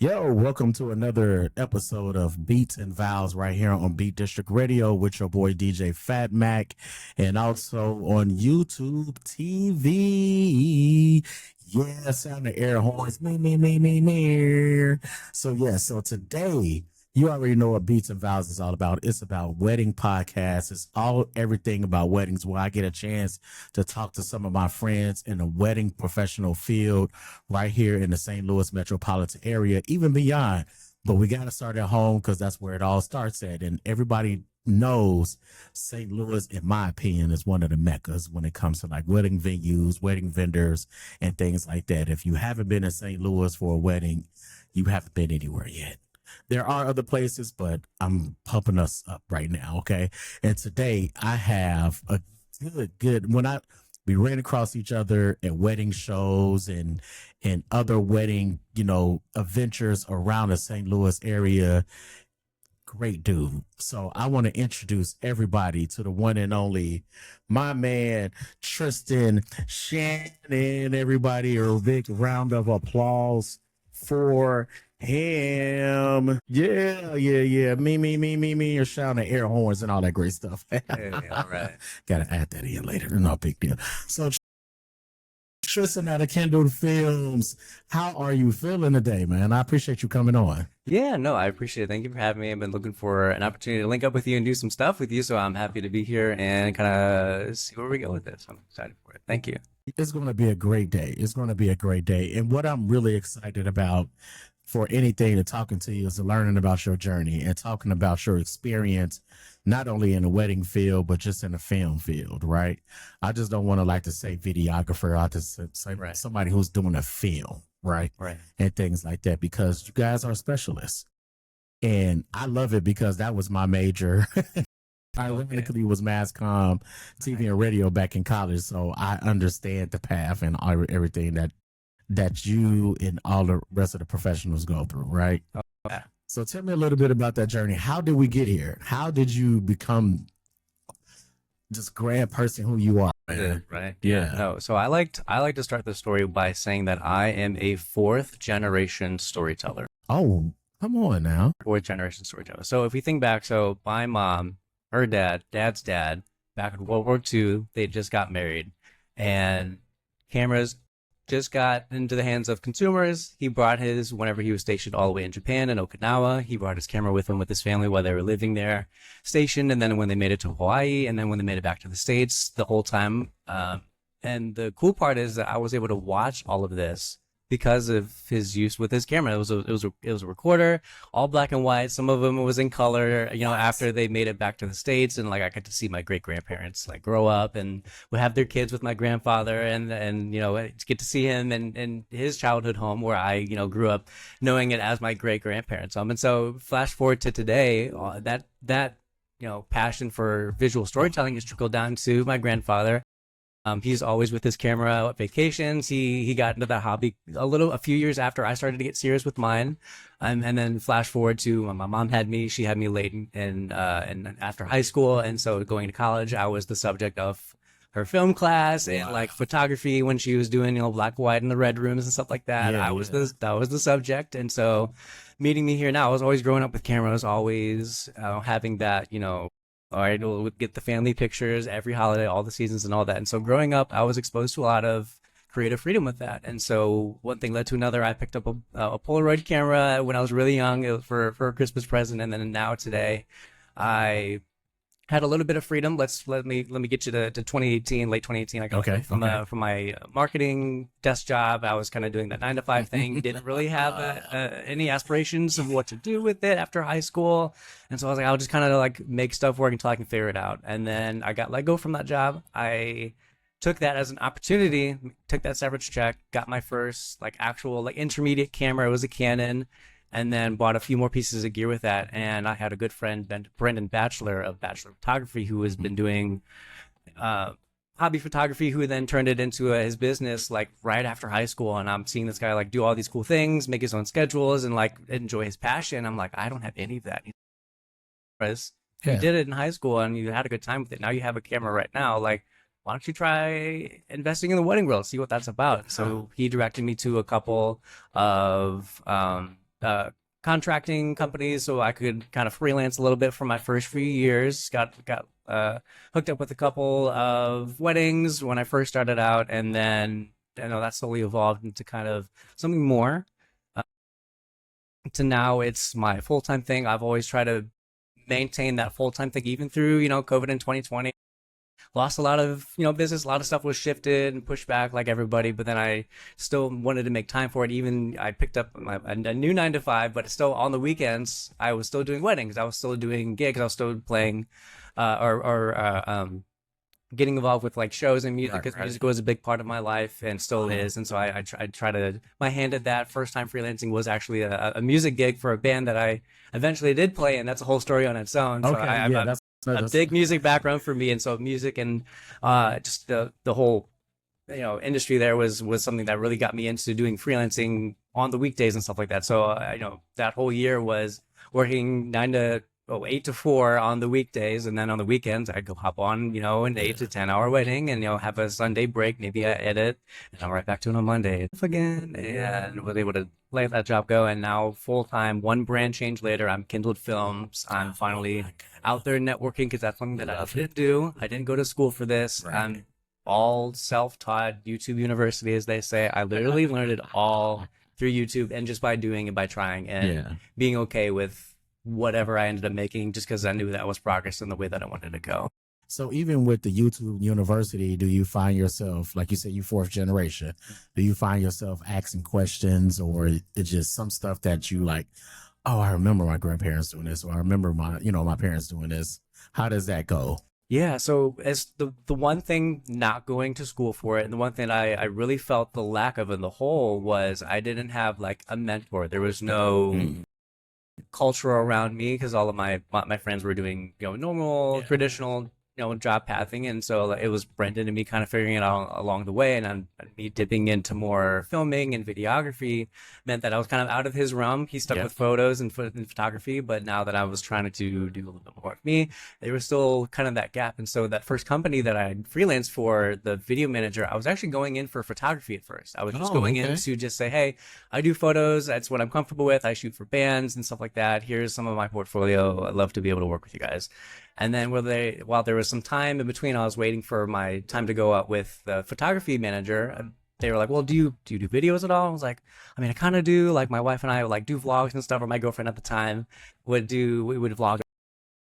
Yo, welcome to another episode of Beats and Vows right here on Beat District Radio with your boy DJ Phat Mack, and also on YouTube TV. Yeah, sound the air horns. Me. So today, you already know what Beats and Vows is all about. It's about wedding podcasts. It's everything about weddings, where I get a chance to talk to some of my friends in the wedding professional field right here in the St. Louis metropolitan area, even beyond. But we got to start at home because that's where it all starts at. And everybody knows St. Louis, in my opinion, is one of the meccas when it comes to like wedding venues, wedding vendors, and things like that. If you haven't been in St. Louis for a wedding, you haven't been anywhere yet. There are other places, but I'm pumping us up right now, okay? And today I have a good we ran across each other at wedding shows and other wedding, adventures around the St. Louis area. Great dude. So I want to introduce everybody to the one and only, my man, Tristan Shannon. Everybody, a big round of applause for him. Yeah. Me. You're shouting air horns and all that great stuff. Hey, all right. Gotta add that in later. No big deal. So Tristan out of Kendall Films, how are you feeling today, man? I appreciate you coming on. Yeah, no, I appreciate it. Thank you for having me. I've been looking for an opportunity to link up with you and do some stuff with you, so I'm happy to be here and kind of see where we go with this. I'm excited for it. Thank you. It's going to be a great day. It's going to be a great day. And what I'm really excited about for anything to talking to you is learning about your journey and talking about your experience, not only in the wedding field, but just in the film field, right? I just don't want to like to say videographer. I just say Right. somebody who's doing a film, right? Right. And things like that, because you guys are specialists. And I love it because that was my major. Ironically, was mass comm, TV and radio back in college. So I understand the path and everything that you and all the rest of the professionals go through, right? Yeah. So tell me a little bit about that journey. How did we get here? How did you become this grand person who you are, man? Right. Yeah. No, so I like to start the story by saying that I am a fourth generation storyteller. Oh, come on now. Fourth generation storyteller. So if we think back, so my mom, her dad's dad, back in World War II, they just got married, and cameras just got into the hands of consumers. He brought his, whenever he was stationed all the way in Japan and Okinawa, he brought his camera with him with his family while they were living there, stationed. And then when they made it to Hawaii, and then when they made it back to the States, the whole time. And the cool part is that I was able to watch all of this because of his use with his camera. It was a recorder, all black and white. Some of them was in color, after they made it back to the States. And like, I got to see my great grandparents like grow up and would have their kids with my grandfather, and get to see him and his childhood home where I, grew up knowing it as my great grandparents. And so flash forward to today, that passion for visual storytelling has trickled down to my grandfather. He's always with his camera at vacations. He got into that hobby a few years after I started to get serious with mine. And then flash forward to my mom had me. She had me late and after high school. And so going to college, I was the subject of her film class and like photography when she was doing, black, white in the red rooms and stuff like that. That was the subject. And so meeting me here now, I was always growing up with cameras, always having that, all right, we'll get the family pictures every holiday, all the seasons and all that. And so growing up, I was exposed to a lot of creative freedom with that. And so one thing led to another. I picked up a Polaroid camera when I was really young. It was for a Christmas present. And then now today, I had a little bit of freedom. Let me get you to 2018, late 2018. I got from my marketing desk job. I was kind of doing that 9-to-5 thing. Didn't really have any aspirations of what to do with it after high school. And so I was like, I'll just kind of like make stuff work until I can figure it out. And then I got let go from that job. I took that as an opportunity, took that severance check, got my first like actual like intermediate camera. It was a Canon. And then bought a few more pieces of gear with that. And I had a good friend, Brendan Batchelor of Batchelor Photography, who has been doing hobby photography, who then turned it into his business like right after high school. And I'm seeing this guy like do all these cool things, make his own schedules, and like enjoy his passion. I'm like, I don't have any of that. You did it in high school and you had a good time with it. Now you have a camera right now. Like, why don't you try investing in the wedding world, see what that's about? So he directed me to a couple of contracting companies so I could kind of freelance a little bit for my first few years. Got hooked up with a couple of weddings when I first started out, and then that slowly evolved into kind of something more. To now, it's my full-time thing. I've always tried to maintain that full-time thing, even through COVID in 2020. Lost a lot of business. A lot of stuff was shifted and pushed back like everybody, but then I still wanted to make time for it. Even I picked up a new 9 to 5, but still on the weekends I was still doing weddings. I was still doing gigs. I was still playing getting involved with like shows and music, because music was a big part of my life and still is. And so I try to my hand at that. First time freelancing was actually a music gig for a band that I eventually did play, and that's a whole story on its own. So that's a big music background for me, and so music and just the whole industry there was something that really got me into doing freelancing on the weekdays and stuff like that. So that whole year was working 8 to 4 on the weekdays, and then on the weekends I'd go hop on an 8 to 10 hour wedding, and have a Sunday break, maybe I edit, and I'm right back to it on Monday again, and was able to let that job go. And now full-time, one brand change later, I'm Kindled Films. I'm finally out there networking, because that's something that I didn't do. I didn't go to school for this. I'm all self-taught, YouTube University, as they say. I literally learned it all through YouTube, and just by doing it, by trying, and being okay with whatever I ended up making, just because I knew that was progress in the way that I wanted to go. So even with the YouTube University, do you find yourself, like you said, you fourth generation, do you find yourself asking questions, or it's just some stuff that you like, oh, I remember my grandparents doing this, or I remember my parents doing this? How does that go? Yeah, so as the one thing not going to school for it, and the one thing I really felt the lack of in the whole, was I didn't have like a mentor. There was no culture around me, because all of my friends were doing normal traditional job pathing, and so it was Brendan and me kind of figuring it out along the way, and me dipping into more filming and videography meant that I was kind of out of his realm. He stuck with photos and photography, but now that I was trying to do a little bit more of me, there was still kind of that gap. And so that first company that I freelanced for, the video manager, I was actually going in for photography at first. I was just going in to just say, hey, I do photos, that's what I'm comfortable with, I shoot for bands and stuff like that, here's some of my portfolio, I'd love to be able to work with you guys. And then while there was some time in between, I was waiting for my time to go out with the photography manager. They were like, well, do you do videos at all? I was like, I mean, I kind of do. Like, my wife and I would like do vlogs and stuff, or my girlfriend at the time we would vlog.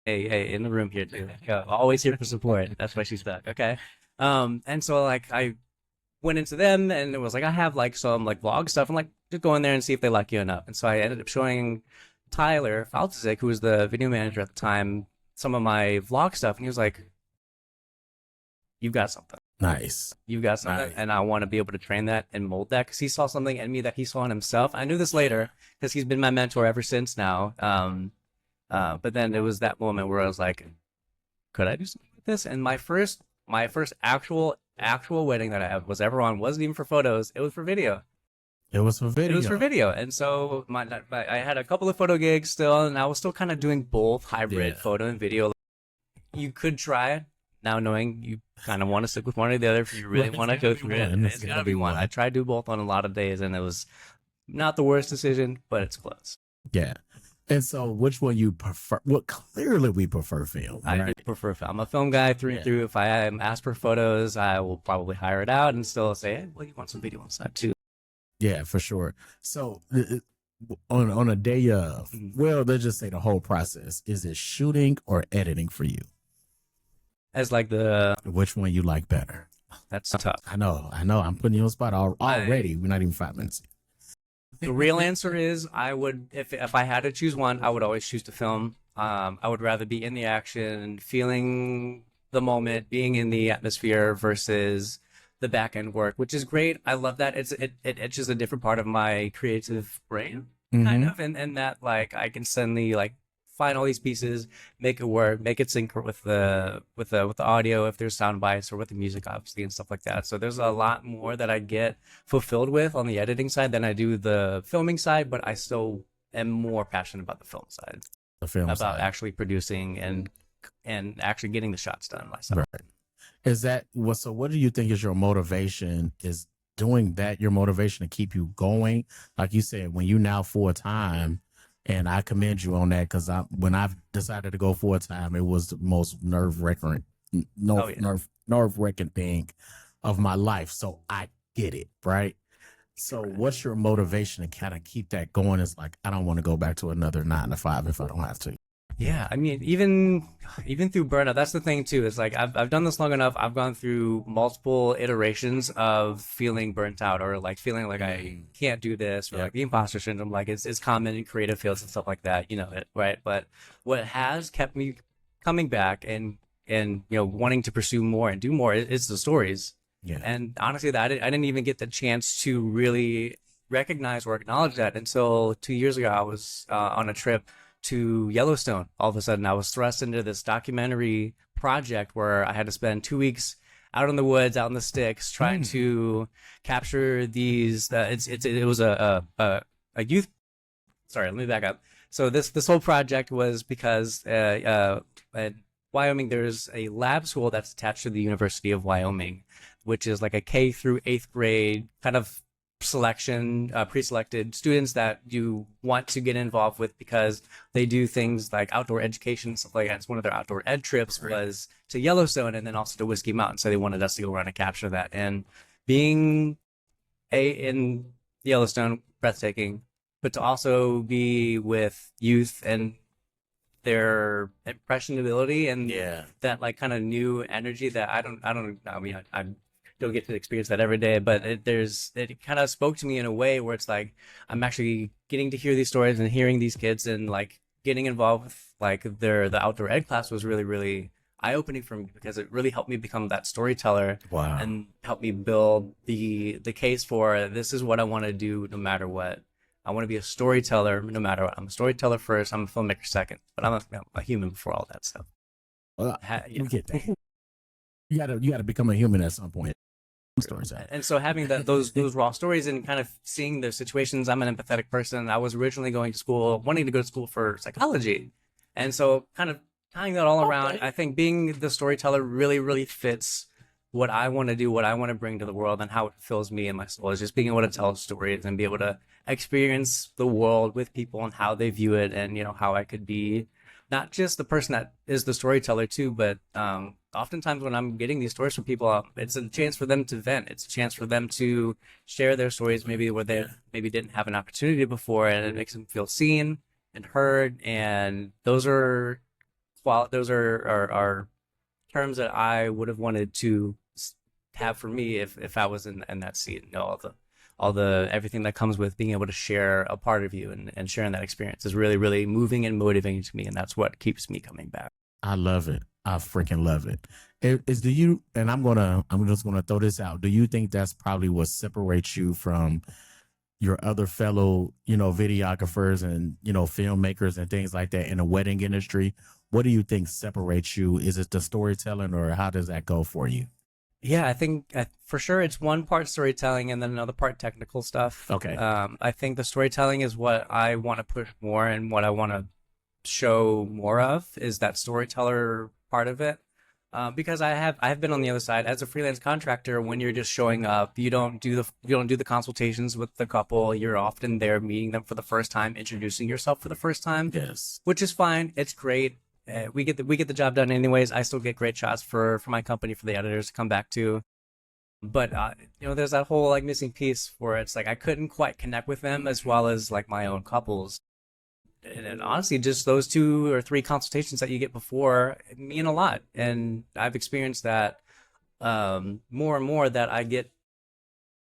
Hey, in the room here too. Always here for support. That's why she's stuck. Okay. And so like I went into them, and it was like, I have like some like vlog stuff. I'm like, just go in there and see if they like you enough. And so I ended up showing Tyler Faltzik, who was the video manager at the time, some of my vlog stuff, and he was like, you've got something. Nice. You've got something. Nice. And I want to be able to train that and mold that, because he saw something in me that he saw in himself. I knew this later, because he's been my mentor ever since now. But then it was that moment where I was like, could I do something with this? And my first actual wedding that I have was ever on wasn't even for photos. It was for video. It was for video. And so I had a couple of photo gigs still, and I was still kind of doing both hybrid photo and video. You could try it now, knowing you kind of want to stick with one or the other. If you really want to go through it, it's got to be one. I tried to do both on a lot of days, and it was not the worst decision, but it's close. Yeah. And so which one you prefer? Well, clearly we prefer film. Right? I prefer film. I'm a film guy through and through. If I am asked for photos, I will probably hire it out and still say, hey, well, you want some video on side too. Yeah, for sure. So on a day of, well, let's just say the whole process, is it shooting or editing for you? As like which one you like better? That's tough. I know. I'm putting you on the spot already. We're not even 5 minutes. The real answer is I would, if I had to choose one, I would always choose to film. I would rather be in the action, feeling the moment, being in the atmosphere, versus the back end work, which is great. I love that. It's just a different part of my creative brain, kind of, and that like I can suddenly like find all these pieces, make it work, make it sync with the audio if there's sound bites, or with the music obviously and stuff like that. So there's a lot more that I get fulfilled with on the editing side than I do the filming side, but I still am more passionate about the film side. About actually producing and actually getting the shots done myself. Right. Is that what? So what do you think is your motivation? Is doing that your motivation to keep you going? Like you said, when you now full-time, and I commend you on that, because when I decided to go full-time, it was the most nerve-wracking, nerve-wracking thing of my life. So I get it, right? So what's your motivation to kind of keep that going? It's like, I don't want to go back to another 9 to 5 if I don't have to. Yeah, I mean, even through burnout, that's the thing too. Is like I've done this long enough. I've gone through multiple iterations of feeling burnt out, or like feeling like I can't do this, or like the imposter syndrome. Like it's common in creative fields and stuff like that. You know it, right? But what has kept me coming back and wanting to pursue more and do more is the stories. Yeah. And honestly, I didn't even get the chance to really recognize or acknowledge that until 2 years ago. I was on a trip to Yellowstone. All of a sudden, I was thrust into this documentary project where I had to spend 2 weeks out in the woods, out in the sticks, trying to capture these. It was a youth. Sorry, let me back up. So this whole project was because in Wyoming, there's a lab school that's attached to the University of Wyoming, which is like a K through 8th grade kind of selection, pre-selected students that you want to get involved with because they do things like outdoor education, stuff like that. It's one of their outdoor ed trips was to Yellowstone and then also to Whiskey Mountain. So they wanted us to go around and capture that. And being in Yellowstone, breathtaking, but to also be with youth and their impressionability and that like kind of new energy that I don't get to experience that every day, but it kind of spoke to me in a way where it's like I'm actually getting to hear these stories and hearing these kids and like getting involved with like the outdoor ed class was really, really eye-opening for me because it really helped me become that storyteller. Wow. And helped me build the case for this is what I want to do no matter what. I want to be a storyteller no matter what. I'm a storyteller first, I'm a filmmaker second, but I'm a human before all that stuff. Well, you get that. You gotta become a human at some point. And so having those raw stories and kind of seeing their situations, I'm an empathetic person. I was originally wanting to go to school for psychology. And so kind of tying that all around, I think being the storyteller really, really fits what I want to do, what I want to bring to the world and how it fills me and my soul is just being able to tell stories and be able to experience the world with people and how they view it and, how I could be not just the person that is the storyteller too, but oftentimes when I'm getting these stories from people, it's a chance for them to vent. It's a chance for them to share their stories, maybe where they maybe didn't have an opportunity before, and it makes them feel seen and heard. And those are terms that I would have wanted to have for me if I was in that seat. All the everything that comes with being able to share a part of you and sharing that experience is really, really moving and motivating to me, and that's what keeps me coming back. I love it. I freaking love it. And I'm just gonna throw this out. Do you think that's probably what separates you from your other fellow, videographers and, filmmakers and things like that in the wedding industry? What do you think separates you? Is it the storytelling, or how does that go for you? Yeah, I think for sure it's one part storytelling and then another part technical stuff. Okay. I think the storytelling is what I want to push more and what I want to show more of is that storyteller part of it. Because I've been on the other side as a freelance contractor. When you're just showing up, you don't do the consultations with the couple. You're often there meeting them for the first time, introducing yourself for the first time. Yes, which is fine. It's great. We get the job done anyways. I still get great shots for my company, for the editors to come back to. But there's that whole like missing piece where it's like I couldn't quite connect with them as well as like my own couples. And honestly, just those 2 or 3 consultations that you get before mean a lot. And I've experienced that more and more, that I get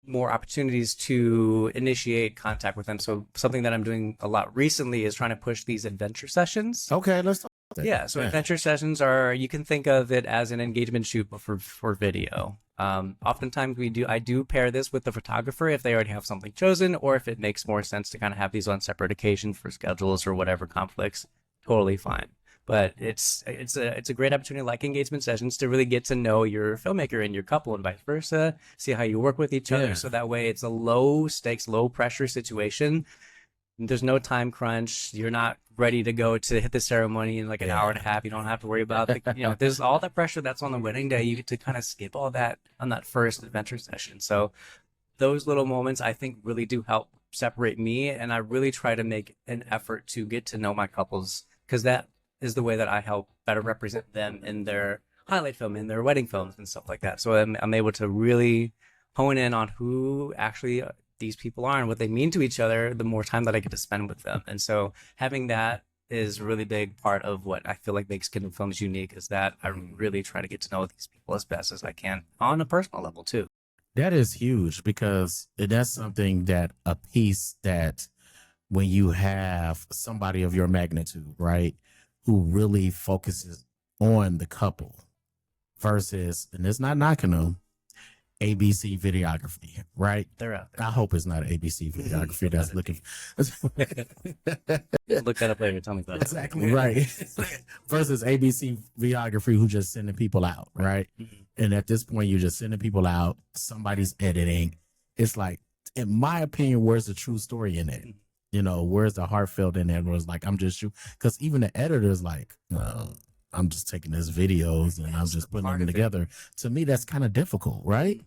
more opportunities to initiate contact with them. So something that I'm doing a lot recently is trying to push these adventure sessions. Okay, let's talk about that. Yeah, so adventure sessions you can think of it as an engagement shoot, but for video. Oftentimes I do pair this with the photographer if they already have something chosen, or if it makes more sense to kind of have these on separate occasions for schedules or whatever conflicts, totally fine. But it's a great opportunity, like engagement sessions, to really get to know your filmmaker and your couple and vice versa, see how you work with each other. So that way it's a low stakes, low pressure situation. There's no time crunch. You're not ready to go to hit the ceremony in like an hour and a half. You don't have to worry about there's all that pressure that's on the wedding day. You get to kind of skip all that on that first adventure session. So those little moments I think really do help separate me, and I really try to make an effort to get to know my couples, because that is the way that I help better represent them in their highlight film, in their wedding films and stuff like that. So I'm able to really hone in on who actually these people are and what they mean to each other the more time that I get to spend with them. And so having that is a really big part of what I feel like makes Kingdom Films unique, is that I really try to get to know these people as best as I can on a personal level too. That is huge, because that's something that a piece that when you have somebody of your magnitude, right, who really focuses on the couple versus, and it's not knocking them, ABC videography, right? They're out there. I hope it's not ABC videography that's looking. Look that up later. Tell me about it. Exactly right. Versus ABC videography, who just sending people out, right? And at this point, you're just sending people out. Somebody's editing. It's like, in my opinion, where's the true story in it? You know, where's the heartfelt in it? Where it's like, I'm just shooting, because even the editor's like, I'm just taking these videos and I'm just putting them together. To me, that's kind of difficult, right?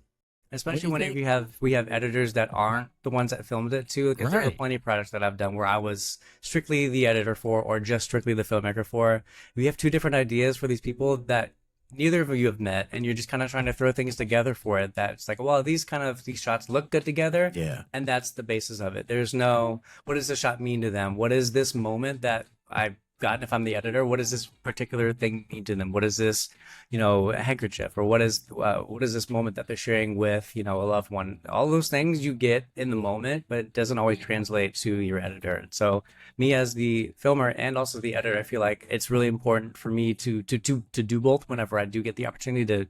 Especially when we have editors that aren't the ones that filmed it too. Because there are plenty of projects that I've done where I was strictly the editor for, or just strictly the filmmaker for. We have two different ideas for these people that neither of you have met, and you're just kind of trying to throw things together for it. That's like, well, these shots look good together, yeah, and that's the basis of it. There's no, what does the shot mean to them? What is this moment that I gotten if I'm the editor? What does this particular thing mean to them? What is this, a handkerchief, or what is this moment that they're sharing with, a loved one? All those things you get in the moment, but it doesn't always translate to your editor. And so me as the filmer and also the editor, I feel like it's really important for me to do both whenever I do get the opportunity to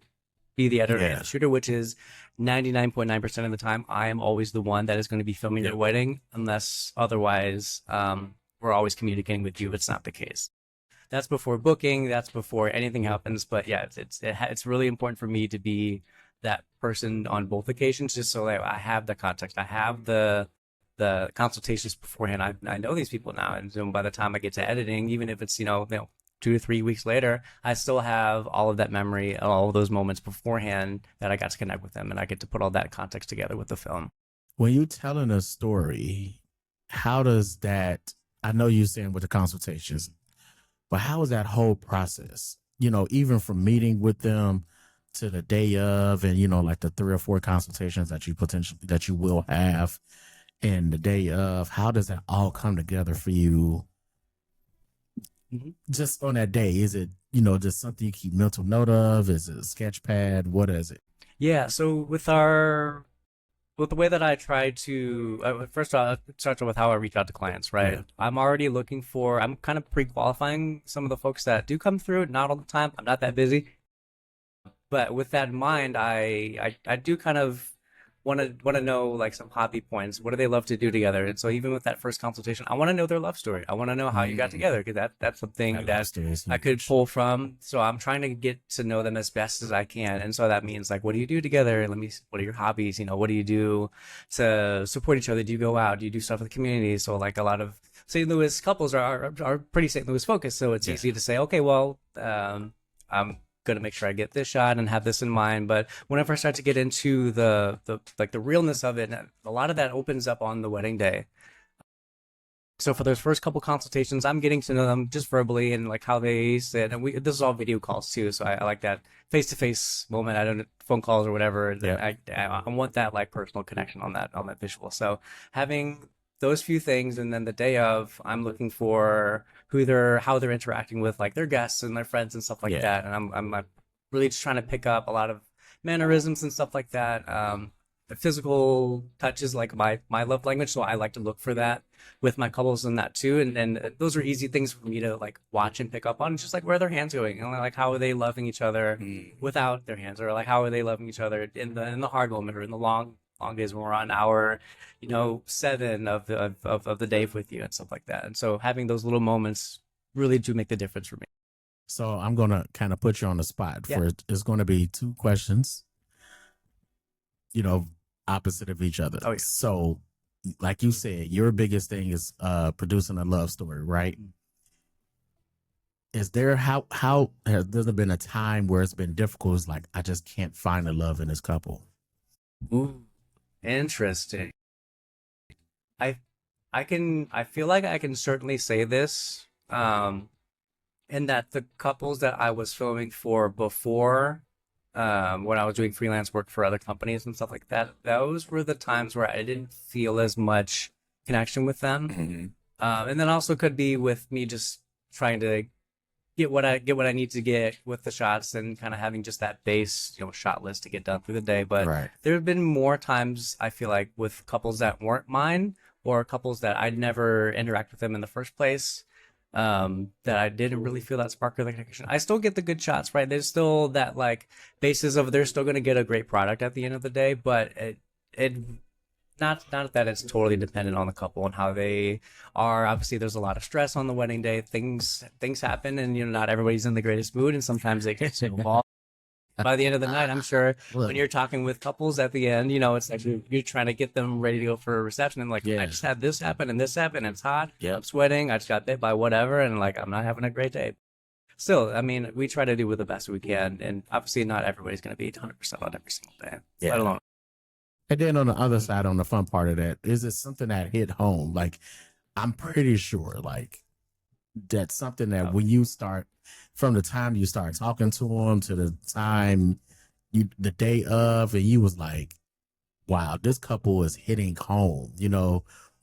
be the editor and the shooter, which is 99.9% of the time. I am always the one that is going to be filming your wedding, unless otherwise, we're always communicating with you. It's not the case. That's before booking. That's before anything happens. But yeah, it's really important for me to be that person on both occasions, just so that I have the context. I have the consultations beforehand. I know these people now, and so by the time I get to editing, even if it's 2 to 3 weeks later, I still have all of that memory, all of those moments beforehand that I got to connect with them, and I get to put all that context together with the film. When you're telling a story, how does that? I know you're saying with the consultations, but how is that whole process? Even from meeting with them to the day of, and like the 3 or 4 consultations that you will have, and the day of, how does that all come together for you? Just on that day, is it just something you keep mental note of? Is it a sketch pad? What is it? Yeah, so with the way that I try to, first of all, it starts with how I reach out to clients, right? Yeah. I'm already I'm kind of pre-qualifying some of the folks that do come through, not all the time. I'm not that busy. But with that in mind, I do kind of want to know like some hobby points. What do they love to do together? And so even with that first consultation, I want to know their love story. I want to know how you got together, because that's something that I could pull from. So I'm trying to get to know them as best as I can. And so that means like, what do you do together? What are your hobbies? What do you do to support each other? Do you go out? Do you do stuff with the community? So like a lot of St. Louis couples are pretty St. Louis focused. So it's easy to say, okay, well, I'm going to make sure I get this shot and have this in mind. But whenever I start to get into the realness of it, a lot of that opens up on the wedding day. So for those first couple consultations, I'm getting to know them just verbally and like how they sit. And this is all video calls too. So I like that face-to-face moment. I don't phone calls or whatever. Yeah. I want that like personal connection on that visual. So having those few things, and then the day of, I'm looking for how they're interacting with like their guests and their friends and stuff like that. And I'm really just trying to pick up a lot of mannerisms and stuff like that. The physical touch is like my love language, so I like to look for that with my couples and that too. And those are easy things for me to like watch and pick up on, just like where are their hands going, and like how are they loving each other without their hands, or like how are they loving each other in the hard moment or in the long days when we're on hour 7 of the day with you and stuff like that. And so having those little moments really do make the difference for me. So I'm gonna kind of put you on the spot. It's going to be 2 questions, opposite of each other. So like you said, your biggest thing is producing a love story, right? Is there how has there been a time where it's been difficult? It's like, I just can't find the love in this couple? Ooh. Interesting. I I feel like I can certainly say this, in that the couples that I was filming for before, when I was doing freelance work for other companies and stuff like that, those were the times where I didn't feel as much connection with them. Mhm. And then also could be with me just trying to get what I need to get with the shots and kind of having just that base, shot list to get done through the day. But Right. there have been more times I feel like with couples that weren't mine or couples that I'd never interact with them in the first place, that I didn't really feel that spark of the connection. I still get the good shots, right? There's still that like basis of they're still going to get a great product at the end of the day, but it not that it's totally dependent on the couple and how they are. Obviously, there's a lot of stress on the wedding day. Things happen, and not everybody's in the greatest mood, and sometimes they get involved. By the end of the night, I'm sure Look, when you're talking with couples at the end, it's like you're trying to get them ready to go for a reception, and like Yeah. I just had this happen and this happen, and it's hot. Yep. I'm sweating. I just got bit by whatever, and like I'm not having a great day. Still, I mean, we try to do with the best we can, and obviously, not everybody's going to be 100% on every single day. Yeah. Let alone. And then on the other side, on the fun part of that, is it something that hit home? Like, I'm pretty sure, like, that's something that when you start, from the time you start talking to them to the time the day of, and you was like, wow, this couple is hitting home,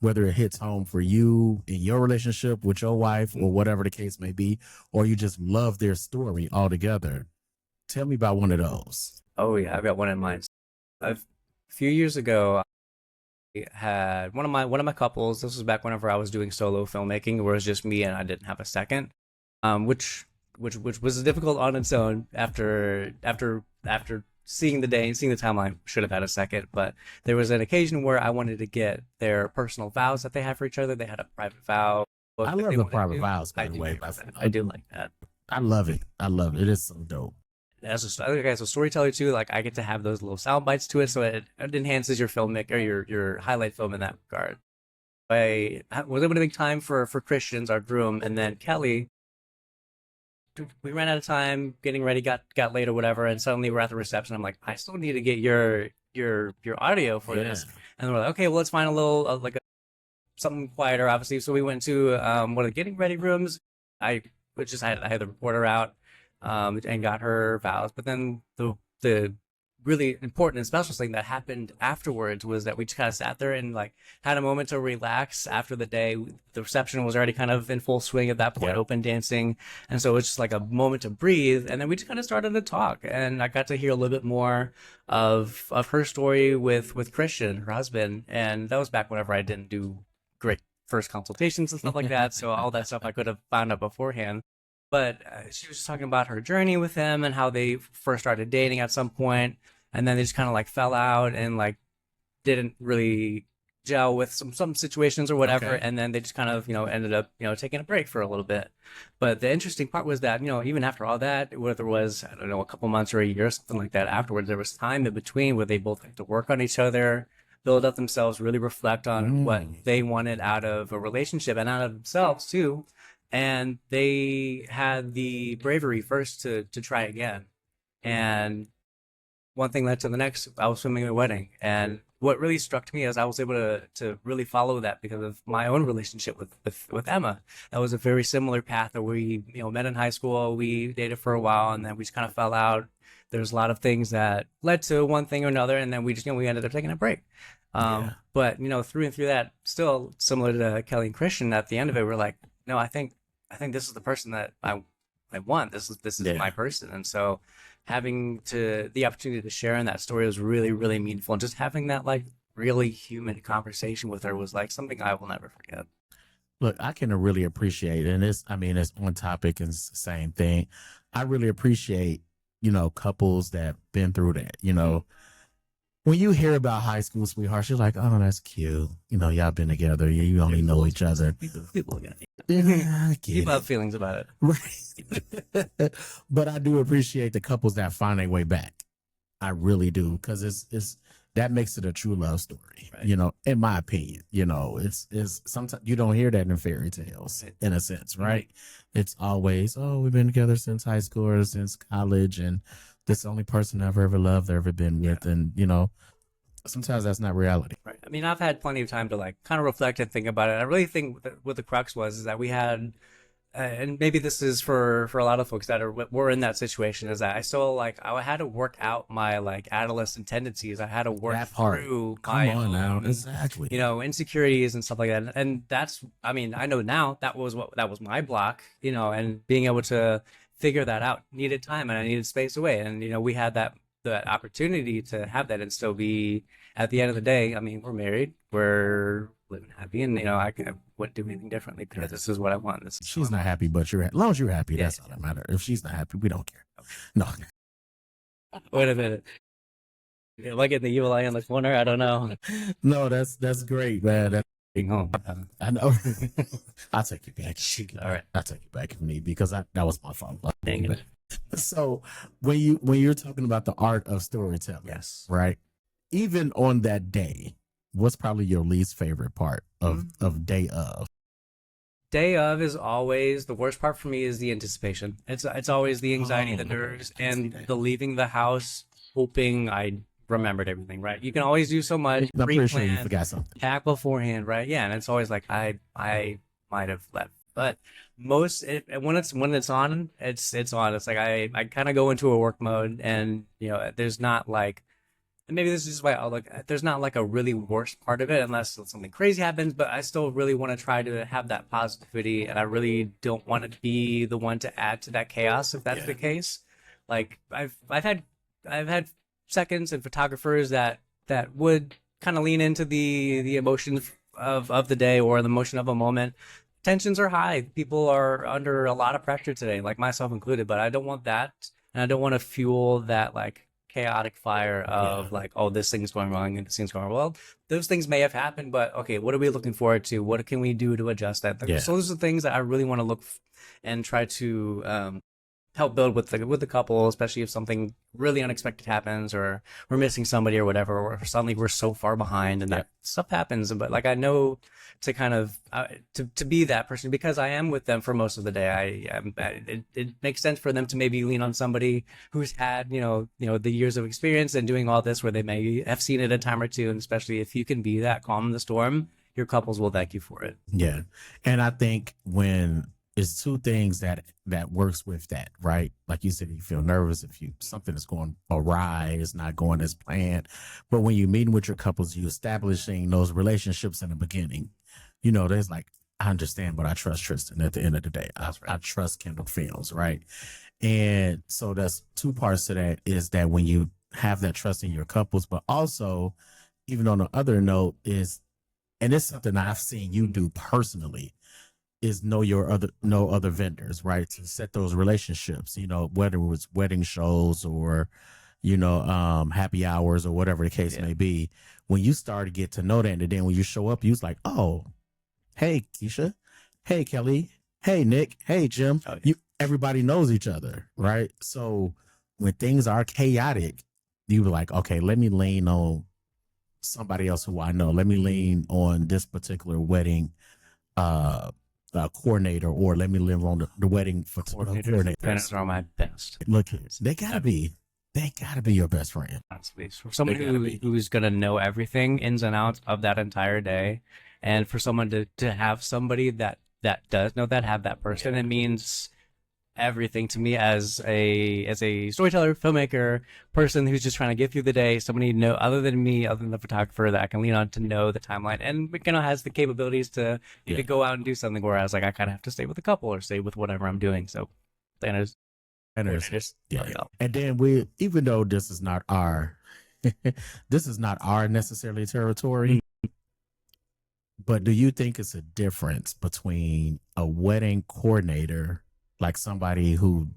whether it hits home for you in your relationship with your wife or whatever the case may be, or you just love their story altogether. Tell me about one of those. Oh yeah, I've got one in mind. A few years ago, I had one of my couples. This was back whenever I was doing solo filmmaking, where it was just me and I didn't have a second, which was difficult on its own. After seeing the day and seeing the timeline, should have had a second. But there was an occasion where I wanted to get their personal vows that they have for each other. They had a private vow book. I that love they the wanted to private do. vows, by I the do way. like that. I do like that. I love it. I love it. It is so dope. As a storyteller too, like I get to have those little sound bites to it, so it enhances your filmic or your highlight film in that regard. I was able to make time for Christian's, our groom, and then Kelly. We ran out of time getting ready, got late or whatever, and suddenly we're at the reception. I'm like, I still need to get your audio for this, and we're like, okay, well let's find a little something quieter, obviously. So we went to one of the getting ready rooms. I had the reporter out, and got her vows. But then the really important and special thing that happened afterwards was that we just kind of sat there and like had a moment to relax after the day. The reception was already kind of in full swing at that point, Yeah. open dancing, and so it was just like a moment to breathe. And then we just kind of started to talk, and I got to hear a little bit more of her story with Christian, her husband, and that was back whenever I didn't do great first consultations and stuff like that. So all that stuff I could have found out beforehand. But she was just talking about her journey with him and how they first started dating at some point, and then they just kind of like fell out and like didn't really gel with some situations or whatever, Okay. and then they just kind of ended up taking a break for a little bit. But the interesting part was that even after all that, whether it was, I don't know, a couple months or a year or something like that afterwards, there was time in between where they both had to work on each other, build up themselves, really reflect on what they wanted out of a relationship and out of themselves too. And they had the bravery first to try again. And one thing led to the next. I was filming a wedding, and what really struck me is I was able to really follow that because of my own relationship with Emma. That was a very similar path that we met in high school. We dated for a while, and then we just kind of fell out. There's a lot of things that led to one thing or another, and then we just we ended up taking a break. But through and through that, still similar to Kelly and Christian, at the end of it, we're like, no, I think this is the person that I want. This is my person. And so having the opportunity to share in that story was really, really meaningful. And just having that like really human conversation with her was like something I will never forget. Look, I can really appreciate, and it's on topic and it's the same thing. I really appreciate, couples that been through that, when you hear about high school sweethearts, you're like, oh, that's cute. Y'all been together. You only know each other. People get it. Yeah, I get People it. have feelings about it. Right. But I do appreciate the couples that find their way back. I really do, because it's that makes it a true love story. Right. In my opinion, it's sometimes you don't hear that in fairy tales, in a sense, right? It's always, oh, we've been together since high school or since college, and this is the only person I've ever loved, ever been with, and Sometimes that's not reality. Right. I mean, I've had plenty of time to like kind of reflect and think about it. I really think what the crux was is that we had, and maybe this is for a lot of folks that were in that situation, is that I still like I had to work out my like adolescent tendencies. I had to work That part. through Come my on now. own, Exactly. insecurities and stuff like that. And that's, I mean, I know now that was my block, and being able to figure that out needed time and I needed space away. And, we had that opportunity to have that and still be, at the end of the day, I mean, we're married, we're living happy, and, I wouldn't do anything differently because this is what I want. This is She's not happy, but as long as you're happy, Yeah. that's all that matters. If she's not happy, we don't care. No. Wait a minute. Am I getting the evil eye in the corner? I don't know. No, that's great, man. Being home. I know. I'll take you back. All right. I'll take you back if need because that was my fault. Dang it. So when you're talking about the art of storytelling, Yes. right? Even on that day, what's probably your least favorite part of day of? Day of is always the worst part for me is the anticipation. It's always the anxiety, the nerves, and the leaving the house hoping I remembered everything, right? You can always do so much. I'm pretty sure you Pre-plan, forgot something. pack beforehand, right? Yeah, and it's always like I might have left, but when it's on, it's on. It's like I kind of go into a work mode, and there's not like. And maybe this is why I'll look. There's not like a really worst part of it unless something crazy happens. But I still really want to try to have that positivity, and I really don't want to be the one to add to that chaos if that's the case. Like I've had seconds and photographers that would kind of lean into the emotions of the day or the emotion of a moment. Tensions are high. People are under a lot of pressure today, like myself included. But I don't want that, and I don't want to fuel that like chaotic fire of like, oh, this thing's going wrong and this thing's going well. Those things may have happened, but okay, what are we looking forward to? What can we do to adjust that? So those are the things that I really want to look and try to help build with the couple, especially if something really unexpected happens or we're missing somebody or whatever, or suddenly we're so far behind and that stuff happens. But like I know to kind of to be that person because I am with them for most of the day. It makes sense for them to maybe lean on somebody who's had the years of experience and doing all this where they may have seen it a time or two, and especially if you can be that calm in the storm, your couples will thank you for it. Yeah, and I think when it's two things that works with that, right? Like you said, you feel nervous if something is going awry, it's not going as planned. But when you're meeting with your couples, you establishing those relationships in the beginning. There's like, I understand, but I trust Tristan at the end of the day. I trust Kendall feels, right? And so that's two parts to that is that when you have that trust in your couples, but also even on the other note is, and it's something I've seen you do personally, is know other vendors, right? To set those relationships, whether it was wedding shows or, happy hours or whatever the case may be. When you start to get to know that, and then when you show up, you was like, oh, hey, Keisha, hey, Kelly, hey, Nick, hey, Jim. Everybody knows each other, right? So when things are chaotic, you were like, okay, let me lean on somebody else who I know. Let me lean on this particular wedding coordinator, or let me live on the wedding coordinator. Planners are my best. Look, they gotta be your best friend. Honestly, for someone who's gonna know everything ins and outs of that entire day, and for someone to have somebody that does know that, have that person, it means everything to me as a storyteller, filmmaker, person who's just trying to get through the day. Somebody other than the photographer, that I can lean on to know the timeline, and has the capabilities to go out and do something. Whereas like I kind of have to stay with a couple or stay with whatever I'm doing. So planners. Yeah. And then even though this is not our necessarily territory, but do you think it's a difference between a wedding coordinator, like somebody who,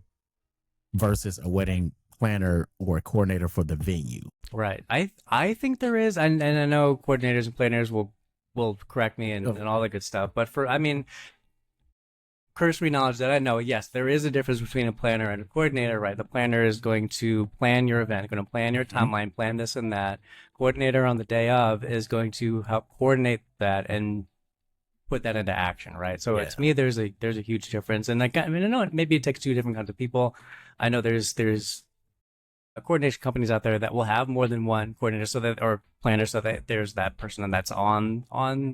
versus a wedding planner or a coordinator for the venue? Right. I think there is, and I know coordinators and planners will correct me and all the good stuff. But cursory knowledge that I know, yes, there is a difference between a planner and a coordinator, right? The planner is going to plan your event, going to plan your timeline, plan this and that. Coordinator on the day of is going to help coordinate that and put that into action, right? So to me, there's a huge difference. And like, I mean, I know maybe it takes two different kinds of people. I know there's coordination companies out there that will have more than one coordinator, so that, or planner, so that there's that person that's on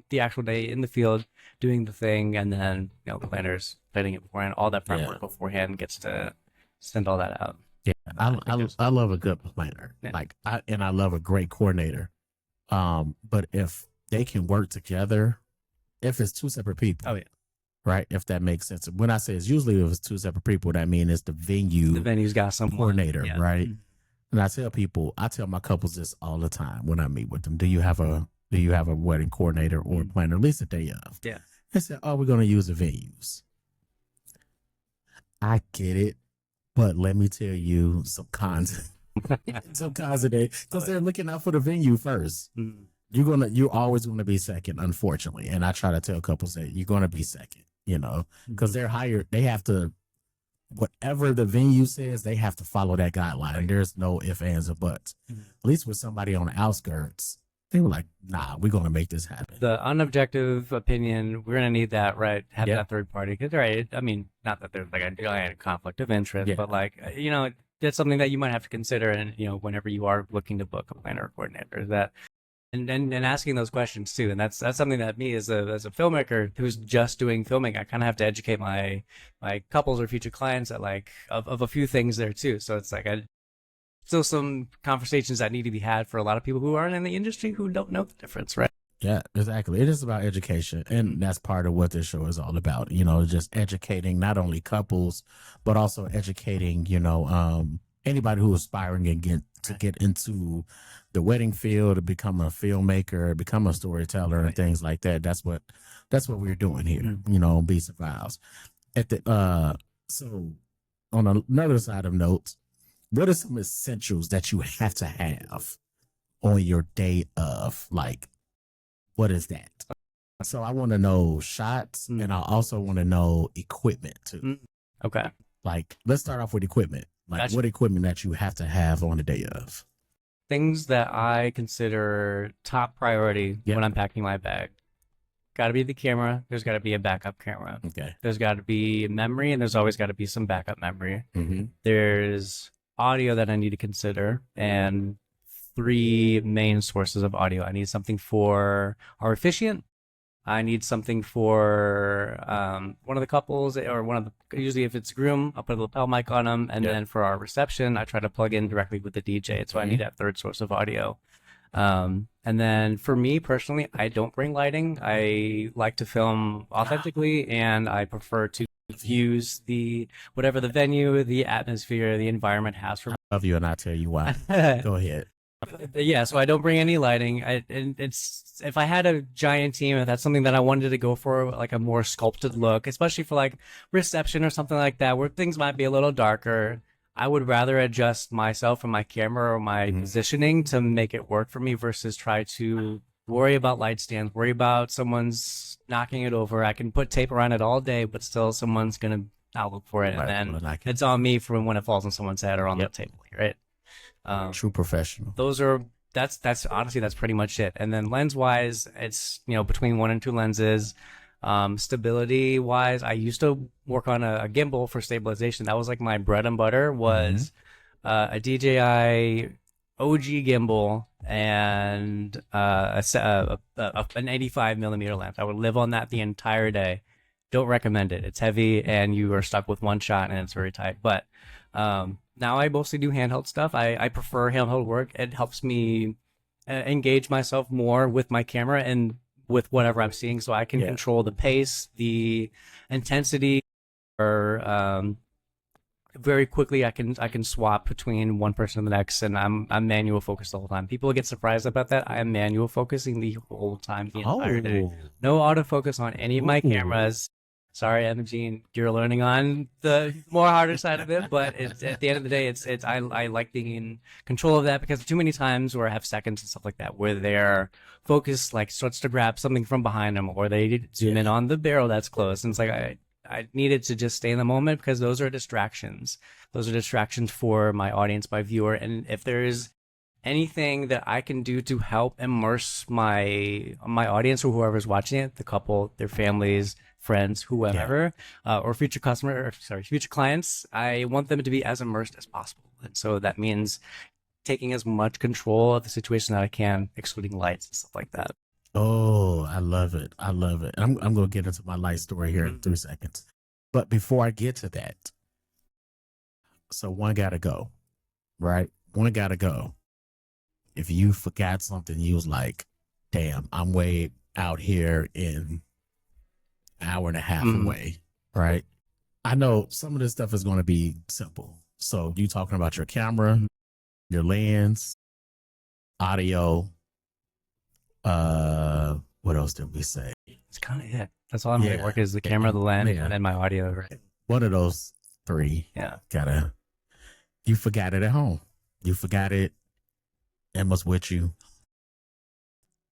the actual day in the field doing the thing, and then the planners planning it beforehand. All that prep work beforehand gets to send all that out. Yeah, I love a good planner. Yeah. Like I love a great coordinator. But if they can work together, if it's two separate people, Oh yeah, right? If that makes sense. When I say it's usually if it's two separate people, that means it's the the venue's got some coordinator, yeah. right? And I tell my couples this all the time when I meet with them. Do you have a wedding coordinator or a planner, at least a day of? Yeah. They said, oh, we're going to use the venues. I get it, but let me tell you some cons. Some cons of that, because they're looking out for the venue first. You're always going to be second, unfortunately. And I try to tell couples that you're going to be second, because they're hired. They have to, whatever the venue says, they have to follow that guideline. And there's no ifs, ands, or buts. At least with somebody on the outskirts, they were like, nah, we're going to make this happen. The unobjective opinion, we're going to need that, right? Have that third party. Because, right, I mean, not that there's like a giant conflict of interest, but like, that's something that you might have to consider. And, whenever you are looking to book a planner or coordinator, that, and asking those questions too. And that's something that me as a filmmaker who's just doing filming, I kind of have to educate my couples or future clients that like of a few things there too. So it's like still some conversations that need to be had for a lot of people who aren't in the industry, who don't know the difference, right? Yeah, exactly. It is about education, and that's part of what this show is all about. Just educating not only couples, but also educating, anybody who's aspiring to get into the wedding field, to become a filmmaker, become a storyteller, and things like that. That's what we're doing here, on Beats and Vows. So on another side of notes, what are some essentials that you have to have on your day of? Like, what is that? So I want to know shots, and I also want to know equipment too. Okay. Like, let's start off with equipment. Like, what equipment that you have to have on the day of? Things that I consider top priority when I'm packing my bag. Got to be the camera. There's got to be a backup camera. Okay. There's got to be memory, and there's always got to be some backup memory. There's audio that I need to consider, and 3 main sources of audio. I need something for our officiant. I need something for one of the couples, or usually if it's a groom, I'll put a lapel mic on them. And then for our reception, I try to plug in directly with the DJ. So I need that third source of audio. And then for me personally, I don't bring lighting. I like to film authentically, and I prefer to use whatever the venue, the atmosphere, the environment has for me. I love you, and I'll tell you why. Go ahead. Yeah, so I don't bring any lighting. And it's, if I had a giant team, if that's something that I wanted to go for, like a more sculpted look, especially for like reception or something like that, where things might be a little darker, I would rather adjust myself and my camera or my positioning to make it work for me, versus try to worry about light stands, worry about someone's knocking it over. I can put tape around it all day, but still someone's going to not look for it. And then it's on me for when it falls on someone's head or on the table, right? True professional. That's honestly, that's pretty much it. And then lens wise, it's between 1 and 2 lenses. Stability wise, I used to work on a gimbal for stabilization. That was like my bread and butter, was a DJI OG gimbal and an 85 millimeter lens. I would live on that the entire day. Don't recommend it. It's heavy and you are stuck with one shot and it's very tight. But now I mostly do handheld stuff. I prefer handheld work. It helps me engage myself more with my camera and with whatever I'm seeing, so I can control the pace, the intensity, or very quickly I can swap between one person and the next, and I'm manual focused the whole time. People get surprised about that. I am manual focusing the whole time, the entire day. No autofocus on any of my cameras. Sorry, Emma-Jean, you're learning on the more harder side of it, but it's, at the end of the day, I like being in control of that, because too many times where I have seconds and stuff like that, where their focus like starts to grab something from behind them, or they zoom in on the barrel that's close, and it's like I needed to just stay in the moment, because those are distractions. Those are distractions for my audience, my viewer, and if there is anything that I can do to help immerse my audience or whoever's watching it, the couple, their families, friends, whoever, or future future clients, I want them to be as immersed as possible. And so that means taking as much control of the situation that I can, excluding lights and stuff like that. Oh, I love it. I love it. I'm going to get into my light story here in 3 seconds. But before I get to that, so one got to go, right? One got to go. If you forgot something, you was like, damn, I'm way out here in an hour and a half away, right? I know some of this stuff is going to be simple. So you talking about your camera, your lens, audio, what else did we say? It's kind of it. That's all I'm really working is the camera, the lens, and then my audio, right? One of those three. Yeah. You forgot it at home. You forgot it. Emma's with you.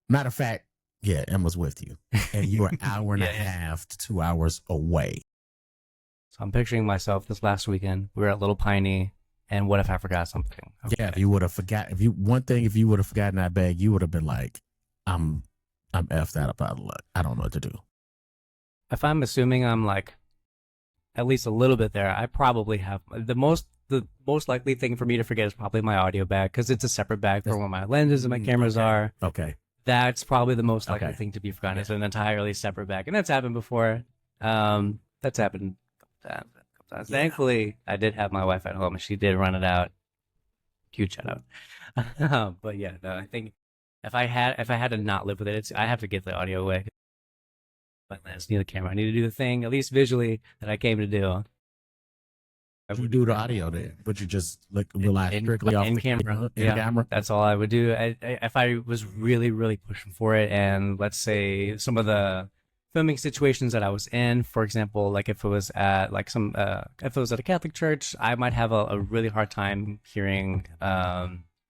Matter of fact, yeah, Emma's with you. And you're an hour and a half to 2 hours away. So I'm picturing myself this last weekend. We were at Little Piney, and what if I forgot something? Okay. Yeah, if you would have forgot, if you would have forgotten that bag, you would have been like, I'm effed out about luck. I don't know what to do. If I'm assuming I'm like at least a little bit there, I probably have the most likely thing for me to forget is probably my audio bag, because it's a separate bag for where my lenses and my cameras are. Okay. That's probably the most likely thing to be forgotten. It's an entirely separate bag. And that's happened before. That's happened a couple times. Yeah. Thankfully, I did have my wife at home and she did run it out. Huge shout out. But yeah, no, I think if I had to not live with it, I have to get the audio away. I just need the camera. I need to do the thing, at least visually, that I came to do. You do the audio there, but you just rely strictly off the camera. Camera. That's all I would do. If I was really, really pushing for it, and let's say some of the filming situations that I was in, for example, like if it was at if it was at a Catholic church, I might have a really hard time hearing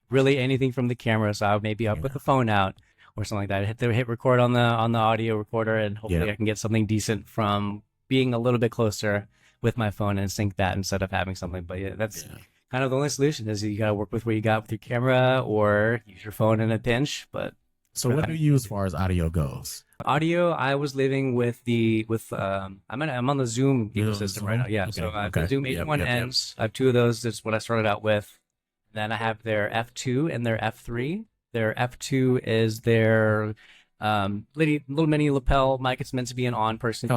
really anything from the camera. So I would maybe put the phone out or something like that. Hit record on the audio recorder, and hopefully I can get something decent from being a little bit closer with my phone and sync that instead of having something. But yeah, that's kind of the only solution is you got to work with what you got with your camera or use your phone in a pinch. But so what do you use as far as audio goes? Audio, I was living with I'm on the Zoom ecosystem right now. Yeah. Okay. So the Zoom 81Ns. I have two of those. That's what I started out with. Then I have their F2 and their F3. Their F2 is their little mini lapel mic. It's meant to be an on-person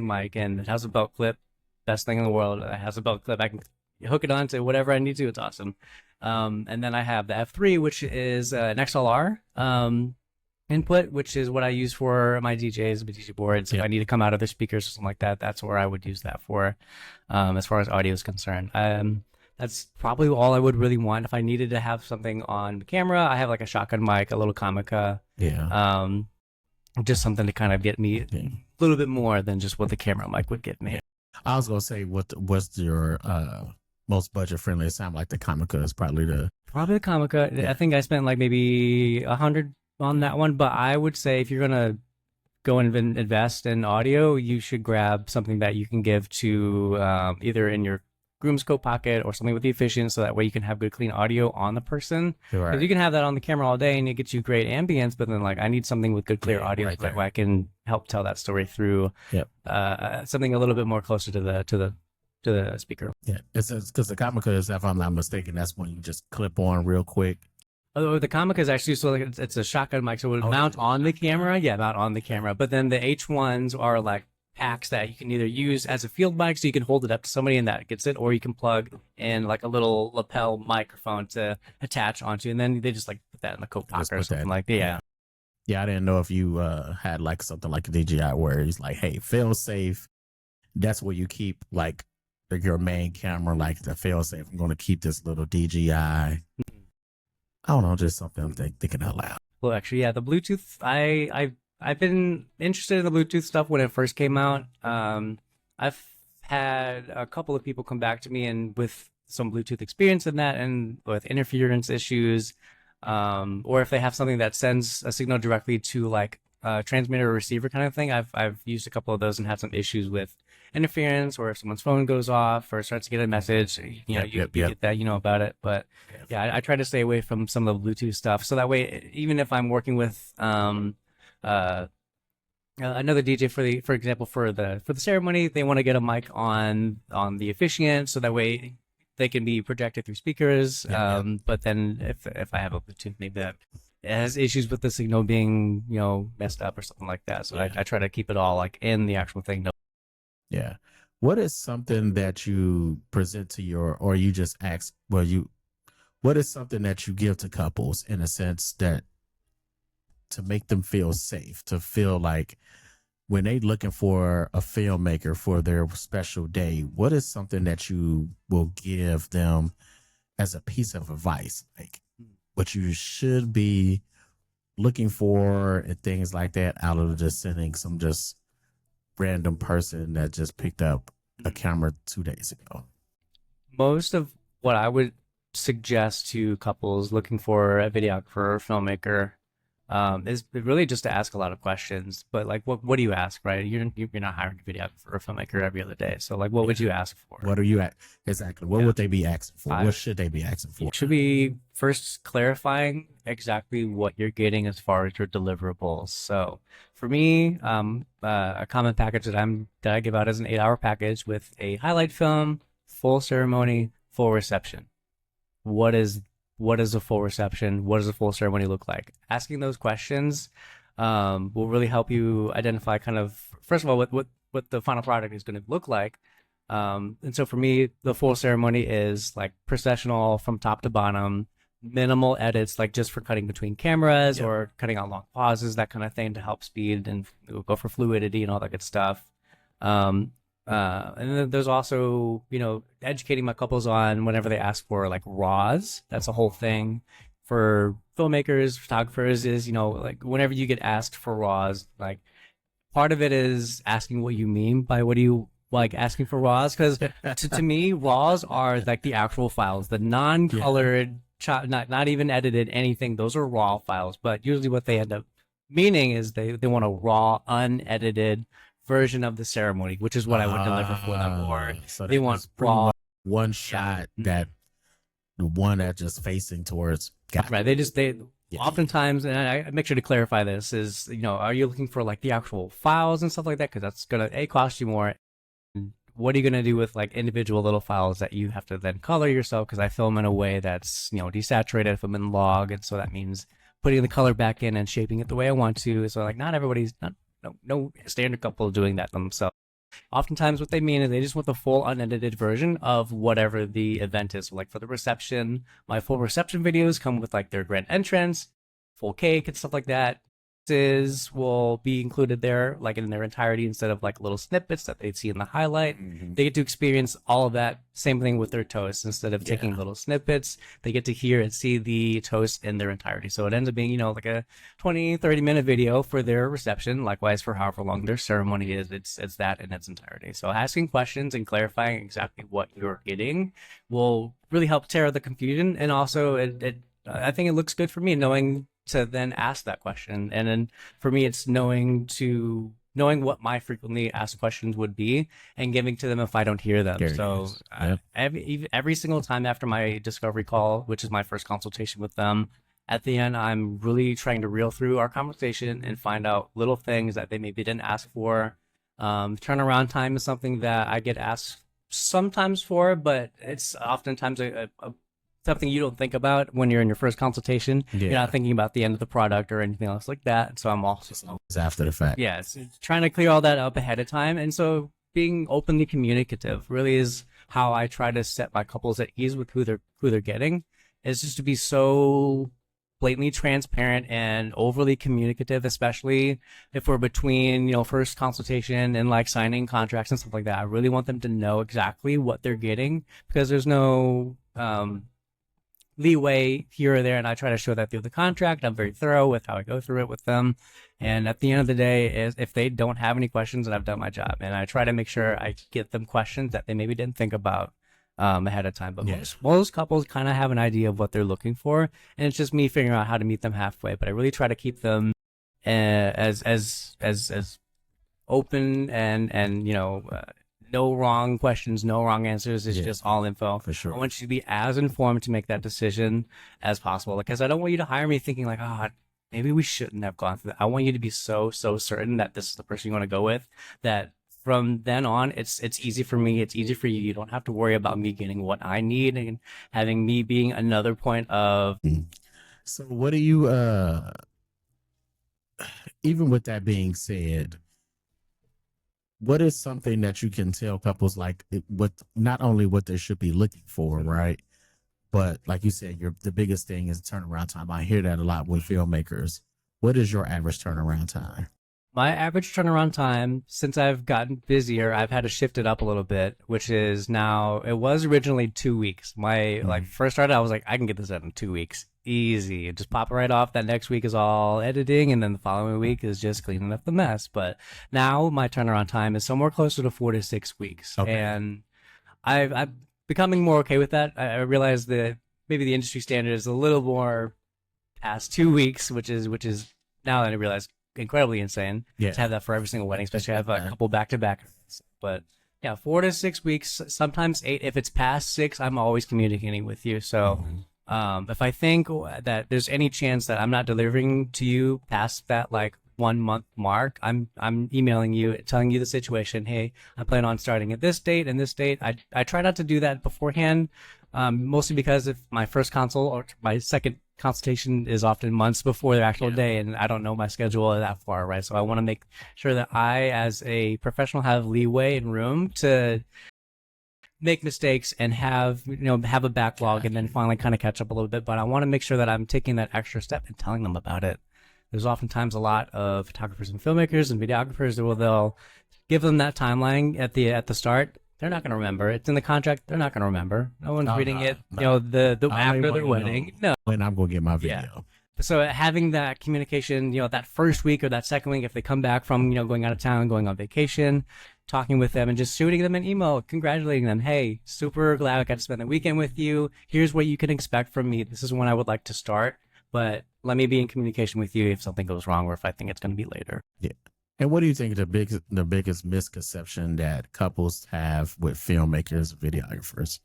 mic, and it has a belt clip. Best thing in the world. It has a belt clip. I can hook it on to whatever I need to. It's awesome. And then I have the F3, which is an XLR input, which is what I use for my DJs, my DJ boards. If I need to come out of their speakers or something like that, that's where I would use that for, as far as audio is concerned. That's probably all I would really want. If I needed to have something on camera, I have like a shotgun mic, a little Comica. Yeah. Just something to kind of get me a little bit more than just what the camera mic would get me. I was gonna say, what's your most budget friendly? It sounds like the Comica is probably the Comica. Yeah. I think I spent like maybe $100 on that one, but I would say if you're gonna go and invest in audio, you should grab something that you can give to either in your groom's coat pocket or something with the efficient, so that way you can have good clean audio on the person. Because you can have that on the camera all day and it gets you great ambience, but then like I need something with good clear audio so that way I can help tell that story through something a little bit more closer to the speaker. Yeah, it's because the Comica is, if I'm not mistaken, that's when you just clip on real quick. Oh, the Comica is actually it's a shotgun mic, so it would mount on the camera. Yeah, mount on the camera. But then the H1s are like packs that you can either use as a field mic, so you can hold it up to somebody and that gets it, or you can plug in like a little lapel microphone to attach onto, and then they just like put that in the coat pocket or something like that. Yeah, I didn't know if you had like something like a DJI where it's like, hey, fail safe. That's where you keep like your main camera, like the fail safe. I'm going to keep this little DJI. I don't know, just something I'm thinking out loud. Well, actually, yeah, the Bluetooth, I've been interested in the Bluetooth stuff when it first came out. I've had a couple of people come back to me and with some Bluetooth experience in that, and with interference issues, or if they have something that sends a signal directly to like a transmitter or receiver kind of thing. I've used a couple of those and had some issues with interference, or if someone's phone goes off or starts to get a message, you get that, about it. But I try to stay away from some of the Bluetooth stuff, so that way, even if I'm working with another DJ for example, for the ceremony, they want to get a mic on the officiant, so that way they can be projected through speakers. But then if I have a Bluetooth, maybe that it has issues with the signal being, messed up or something like that. So I try to keep it all like in the actual thing. Yeah. What is something that you present to or you just ask, what is something that you give to couples in a sense that to make them feel safe, to feel like when they looking for a filmmaker for their special day, what is something that you will give them as a piece of advice, like what you should be looking for and things like that, out of just sending some just random person that just picked up a camera 2 days ago? Most of what I would suggest to couples looking for a videographer or filmmaker is really just to ask a lot of questions. But like, what do you ask, right? You're not hiring a videographer or a filmmaker every other day. So like, what would you ask for? What are you at exactly? What would they be asking for? What should they be asking for? You should be first clarifying exactly what you're getting as far as your deliverables. So for me, a common package that I give out is an 8-hour package with a highlight film, full ceremony, full reception. What is a full reception? What does a full ceremony look like? Asking those questions will really help you identify kind of, first of all, what the final product is going to look like. And so for me, the full ceremony is like processional from top to bottom, minimal edits, like just for cutting between cameras or cutting out long pauses, that kind of thing, to help speed and go for fluidity and all that good stuff. And then there's also, educating my couples on whenever they ask for like RAWs. That's a whole thing for filmmakers, photographers, is, like whenever you get asked for RAWs, like part of it is asking what you mean by what do you like asking for RAWs. Because to me, RAWs are like the actual files, the non-colored, not even edited anything. Those are RAW files. But usually what they end up meaning is they want a raw, unedited version of the ceremony, which is what I would deliver for them. Or so they want raw one shot, that the one that just facing towards God. Right. Oftentimes, and I make sure to clarify this, is, are you looking for like the actual files and stuff like that? Because that's gonna cost you more. And what are you gonna do with like individual little files that you have to then color yourself? Because I film in a way that's desaturated if I'm in log, and so that means putting the color back in and shaping it the way I want to. So like, not everybody's no standard couple doing that themselves. Oftentimes what they mean is they just want the full unedited version of whatever the event is. So like for the reception, my full reception videos come with like their grand entrance, full cake and stuff like that. Will be included there like in their entirety, instead of like little snippets that they'd see in the highlight. They get to experience all of that. Same thing with their toast. Instead of taking little snippets, they get to hear and see the toast in their entirety. So it ends up being, like a 20-30 minute video for their reception. Likewise for however long their ceremony is, it's that in its entirety. So asking questions and clarifying exactly what you're getting will really help tear out the confusion. And also I think it looks good for me knowing to then ask that question. And then for me, it's knowing what my frequently asked questions would be and giving to them if I don't hear them. Every single time after my discovery call, which is my first consultation with them, at the end, I'm really trying to reel through our conversation and find out little things that they maybe didn't ask for. Turnaround time is something that I get asked sometimes for, but it's oftentimes something you don't think about when you're in your first consultation. You're not thinking about the end of the product or anything else like that. So I'm also it's after the fact. Yeah, it's trying to clear all that up ahead of time. And so being openly communicative really is how I try to set my couples at ease with who they're getting. Is just to be so blatantly transparent and overly communicative, especially if we're between, first consultation and like signing contracts and stuff like that. I really want them to know exactly what they're getting, because there's no leeway here or there, and I try to show that through the contract. I'm very thorough with how I go through it with them, and at the end of the day, if they don't have any questions, then I've done my job. And I try to make sure I get them questions that they maybe didn't think about ahead of time. But most couples kind of have an idea of what they're looking for, and it's just me figuring out how to meet them halfway. But I really try to keep them as open and no wrong questions, no wrong answers. It's just all info. For sure. I want you to be as informed to make that decision as possible, because I don't want you to hire me thinking like, maybe we shouldn't have gone through that. I want you to be so certain that this is the person you want to go with, that from then on it's easy for me, it's easy for you. You don't have to worry about me getting what I need and having me being another point of. So what do you even with that being said, what is something that you can tell couples like what not only what they should be looking for, right? But like you said, the biggest thing is turnaround time. I hear that a lot with filmmakers. What is your average turnaround time? My average turnaround time, since I've gotten busier, I've had to shift it up a little bit, which is now, it was originally 2 weeks. My like first started, I was like, I can get this done in 2 weeks. Easy. Just pop it right off. That next week is all editing, and then the following week is just cleaning up the mess. But now my turnaround time is somewhere closer to 4 to 6 weeks. Okay. And I'm becoming more okay with that. I realize that maybe the industry standard is a little more past 2 weeks, which is now that I realize incredibly insane to have that for every single wedding, especially I have a couple back to back. But yeah, 4 to 6 weeks, sometimes 8. If it's past 6, I'm always communicating with you. So if I think that there's any chance that I'm not delivering to you past that like 1 month mark, I'm emailing you, telling you the situation. Hey, I plan on starting at this date and this date. I try not to do that beforehand, mostly because if my first consult or my second consultation is often months before the actual day, and I don't know my schedule that far, right? So I want to make sure that I, as a professional, have leeway and room to make mistakes and have a backlog and then finally kind of catch up a little bit. But I want to make sure that I'm taking that extra step and telling them about it. There's oftentimes a lot of photographers and filmmakers and videographers that they'll give them that timeline at the start. They're not going to remember. It's in the contract. They're not going to remember. No one's reading it. No. The after their wedding. No. When I'm going to get my video. Yeah. So having that communication, that first week or that second week, if they come back from, going out of town, going on vacation, talking with them and just shooting them an email, congratulating them. Hey, super glad I got to spend the weekend with you. Here's what you can expect from me. This is when I would like to start, but let me be in communication with you if something goes wrong or if I think it's going to be later. Yeah. And what do you think the biggest misconception that couples have with filmmakers and videographers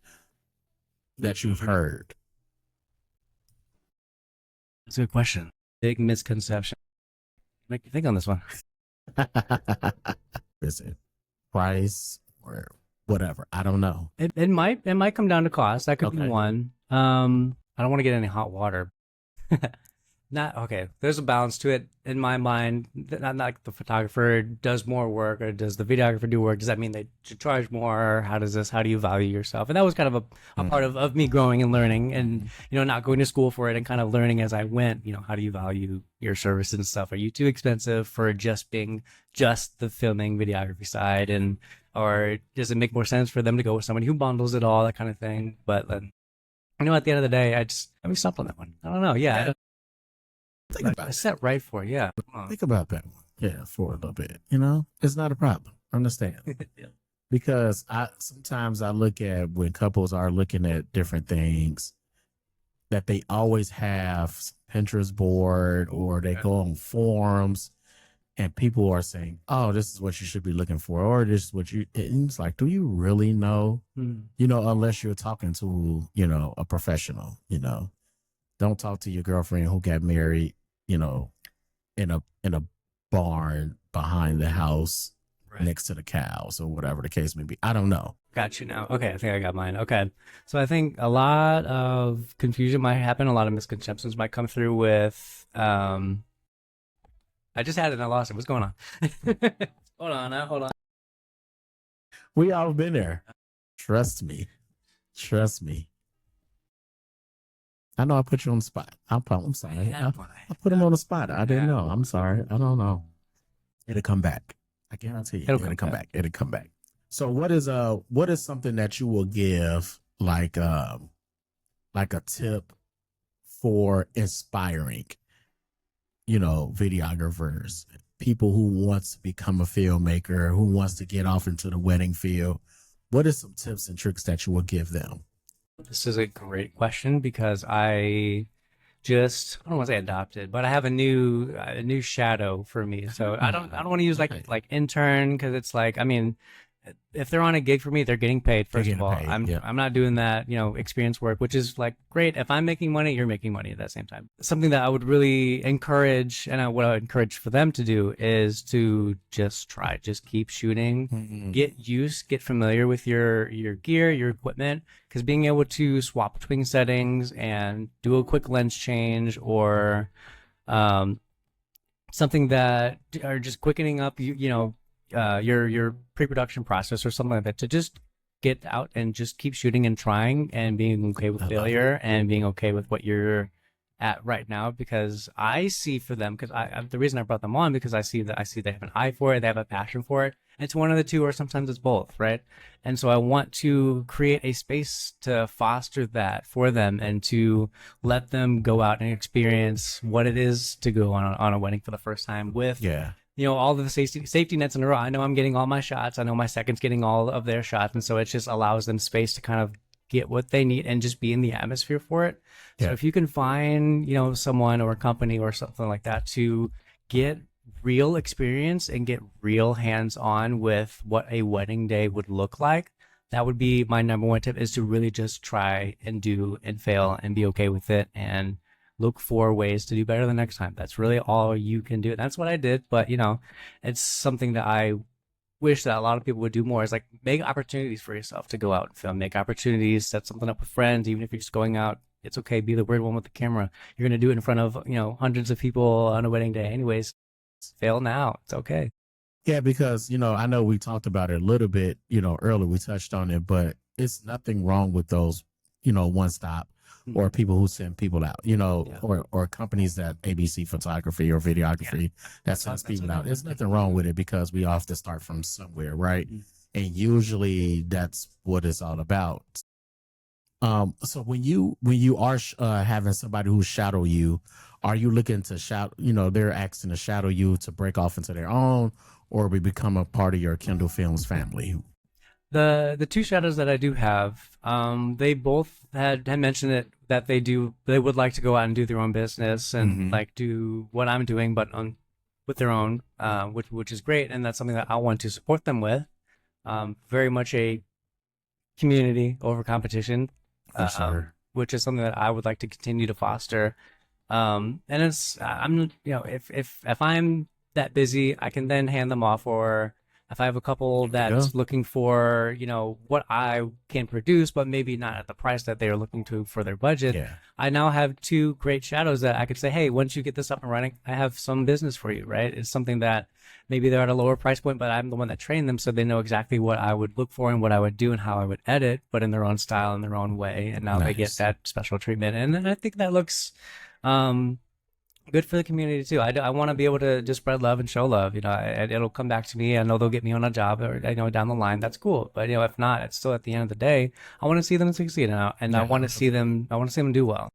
that you've heard? That's a good question. Big misconception. Make you think on this one. Is it price or whatever? I don't know. It might come down to cost. That could be one. I don't want to get any hot water. Not okay. There's a balance to it in my mind. Not like the photographer does more work or does the videographer do work. Does that mean they should charge more? How do you value yourself? And that was kind of a part of me growing and learning and, not going to school for it and kind of learning as I went, how do you value your service and stuff? Are you too expensive for just being just the filming videography side? Or does it make more sense for them to go with somebody who bundles it all, that kind of thing? But then, at the end of the day, let me stop on that one. I don't know. Yeah. Think about I set right for it. Yeah. Think about that one. Yeah, for a little bit. It's not a problem. Understand? Yeah. Because sometimes I look at when couples are looking at different things that they always have Pinterest board or they go on forums and people are saying, "Oh, this is what you should be looking for," or "This is what you." It's like, do you really know? Unless you're talking to a professional. Don't talk to your girlfriend who got married, in a barn behind the house next to the cows or whatever the case may be. I don't know. Got you now. Okay, I think I got mine. Okay. So I think a lot of confusion might happen. A lot of misconceptions might come through with, I just had it and I lost it. What's going on? Hold on. We all been there. Trust me. I know I put you on the spot. I'm sorry. I put him on the spot. I didn't know. I'm sorry. I don't know. It'll come back. I guarantee you. It'll come back. It'll come back. So what is something that you will give like a tip for inspiring, videographers, people who wants to become a filmmaker, who wants to get off into the wedding field? What are some tips and tricks that you will give them? This is a great question because I don't want to say adopted, but I have a new shadow for me. So I don't want to use like intern because it's like, if they're on a gig for me, they're getting paid. First of all, Paid, I'm not doing that, experience work, which is like great. If I'm making money, you're making money at that same time. Something that I would really encourage, and what I would encourage for them to do is to just keep shooting, get familiar with your gear, your equipment, because being able to swap between settings and do a quick lens change or something that are just quickening up your pre-production process or something like that, to just get out and just keep shooting and trying and being okay with failure and being okay with what you're at right now. Because I see for them, because the reason I brought them on, because I see they have an eye for it, they have a passion for it. It's one of the two, or sometimes it's both, right? And so I want to create a space to foster that for them and to let them go out and experience what it is to go on a wedding for the first time with all the safety nets in a row. I know I'm getting all my shots. I know my second's getting all of their shots. And so it just allows them space to kind of get what they need and just be in the atmosphere for it. Yeah. So if you can find, someone or a company or something like that to get real experience and get real hands-on with what a wedding day would look like, that would be my number one tip, is to really just try and do and fail and be okay with it and look for ways to do better the next time. That's really all you can do. That's what I did. But, it's something that I wish that a lot of people would do more, is like make opportunities for yourself to go out and film, make opportunities, set something up with friends. Even if you're just going out, it's okay. Be the weird one with the camera. You're going to do it in front of, hundreds of people on a wedding day anyways. Fail now. It's okay. Yeah, because, I know we talked about it a little bit, earlier, we touched on it, but it's nothing wrong with those, one stop or people who send people out, or companies that ABC photography or videography that sends people out. There's nothing wrong with it, because we all have to start from somewhere, right? And usually that's what it's all about. So when you are having somebody who shadow you, are you looking to shadow, they're asking to shadow you to break off into their own, or we become a part of your Kindle Films family? The two shadows that I do have, they both had mentioned that they would like to go out and do their own business and like do what I'm doing, but with their own, which is great, and that's something that I want to support them with. Very much a community over competition, which is something that I would like to continue to foster. And if I'm that busy, I can then hand them off, or if I have a couple that's looking for, what I can produce, but maybe not at the price that they are looking to for their budget, I now have two great shadows that I could say, hey, once you get this up and running, I have some business for you, right? It's something that maybe they're at a lower price point, but I'm the one that trained them, so they know exactly what I would look for and what I would do and how I would edit, but in their own style, in their own way. And now they get that special treatment. And then I think that looks good for the community too. I want to be able to just spread love and show love. It'll come back to me. I know they'll get me on a job, or down the line. That's cool. But if not, it's still, at the end of the day, I want to see them succeed, and I want to see them. I want to see them do well.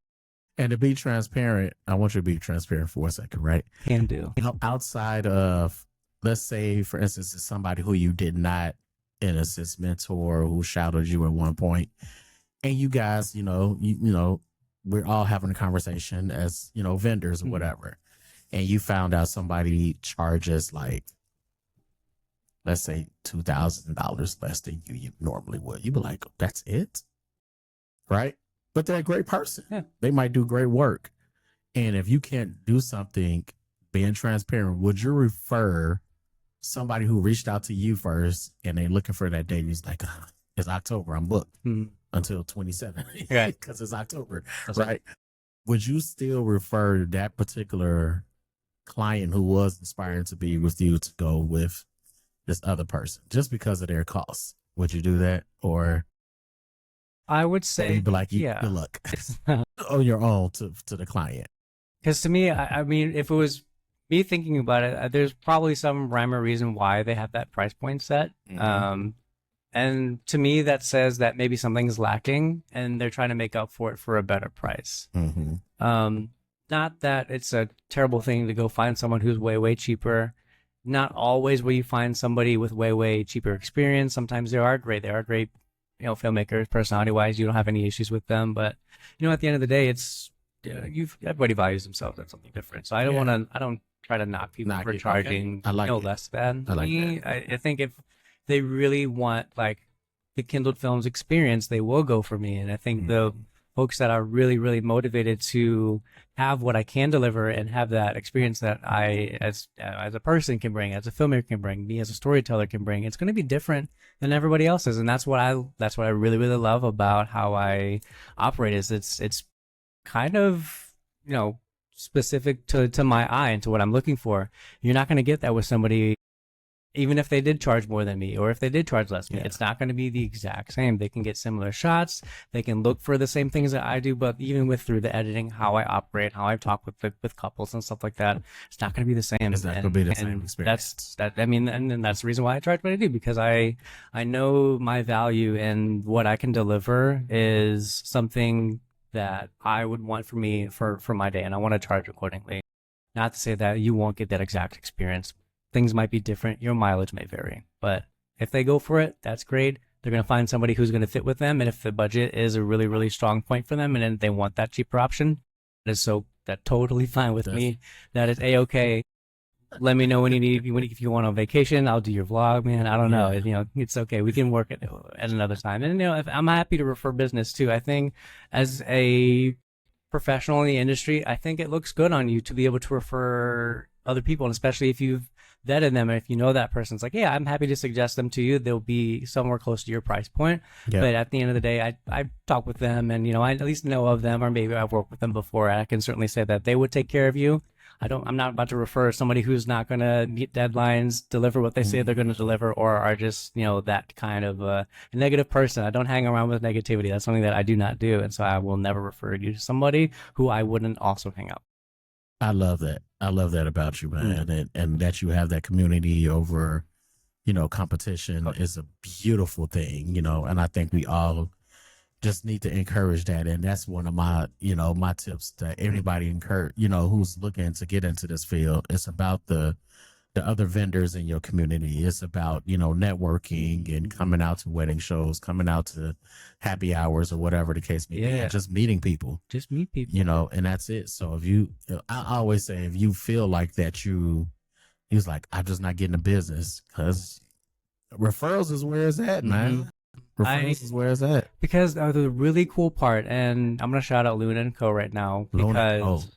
And to be transparent, I want you to be transparent for a second, right? Can do. Outside of, let's say, for instance, it's somebody who you did not, in a sense, mentor, who shadowed you at one point, and you guys, we're all having a conversation as, vendors or whatever. And you found out somebody charges like, let's say $2,000 less than you normally would. You'd be like, that's it? Right? But they're a great person. Yeah. They might do great work. And if you can't do something, being transparent, would you refer somebody who reached out to you first and they're looking for that date? And he's like, it's October, I'm booked. Until 27, right? Because it's October, right? Would you still refer that particular client who was inspiring to be with you to go with this other person just because of their costs? Would you do that, or I would say you'd be like, good luck on your own to the client? Because to me, I mean, if it was me thinking about it, there's probably some rhyme or reason why they have that price point set. And to me, that says that maybe something's lacking and they're trying to make up for it for a better price. Not that it's a terrible thing to go find someone who's way, way cheaper. Not always will you find somebody with way, way cheaper experience. Sometimes they are great. They are great, filmmakers, personality-wise. You don't have any issues with them. But, at the end of the day, it's everybody values themselves. That's something different. So I don't try to knock people for charging I like less than I like me. I think if they really want like the Kindled Films experience, they will go for me. And I think the folks that are really, really motivated to have what I can deliver and have that experience that I, as a person, can bring, as a filmmaker can bring, me as a storyteller can bring, it's going to be different than everybody else's. And that's what I really, really love about how I operate. Is it's kind of, you know, specific to my eye and to what I'm looking for. You're not going to get that with somebody, even if they did charge more than me or if they did charge less than me. It's not going to be the exact same. They can get similar shots. They can look for the same things that I do, but even with through the editing, how I operate, how I talk with couples and stuff like that, it's not going to be the same. It's not going to be the same experience. I mean, and that's the reason why I charge what I do, because I know my value, and what I can deliver is something that I would want for me for my day, and I want to charge accordingly. Not to say that you won't get that exact experience. Things might be different. Your mileage may vary, but if they go for it, that's great. They're going to find somebody who's going to fit with them. And if the budget is a really, really strong point for them, and then they want that cheaper option, that's totally fine with me. That is A-okay. Let me know when you need, if you want on vacation, I'll do your vlog, man. I don't know. You know, it's okay. We can work it at another time. And, you know, I'm happy to refer business too. I think as a professional in the industry, I think it looks good on you to be able to refer other people, and especially if you've vetted them, and if you know that person's like, yeah, I'm happy to suggest them to you, they'll be somewhere close to your price point. But at the end of the day, I talk with them, and, you know, I at least know of them, or maybe I've worked with them before, and I can certainly say that they would take care of you. I'm not about to refer somebody who's not going to meet deadlines, deliver what they say they're going to deliver, or are just, you know, that kind of a negative person. I don't hang around with negativity. That's something that I do not do. And so I will never refer you to somebody who I wouldn't also hang out. I love that. I love that about you, man. And that you have that community over, you know, competition is a beautiful thing, you know, and I think we all just need to encourage that. And that's one of my, you know, my tips to everybody you know, who's looking to get into this field. It's about the other vendors in your community. It's about, you know, networking and coming out to wedding shows, coming out to happy hours or whatever the case may be, and just meeting people. Just meet people, you know, and that's it. So I always say, if you feel like that, he's like, I'm just not getting the business, because referrals is where it's at, man. Referrals is where it's at. Because the really cool part, and I'm going to shout out Luna and Co right now, because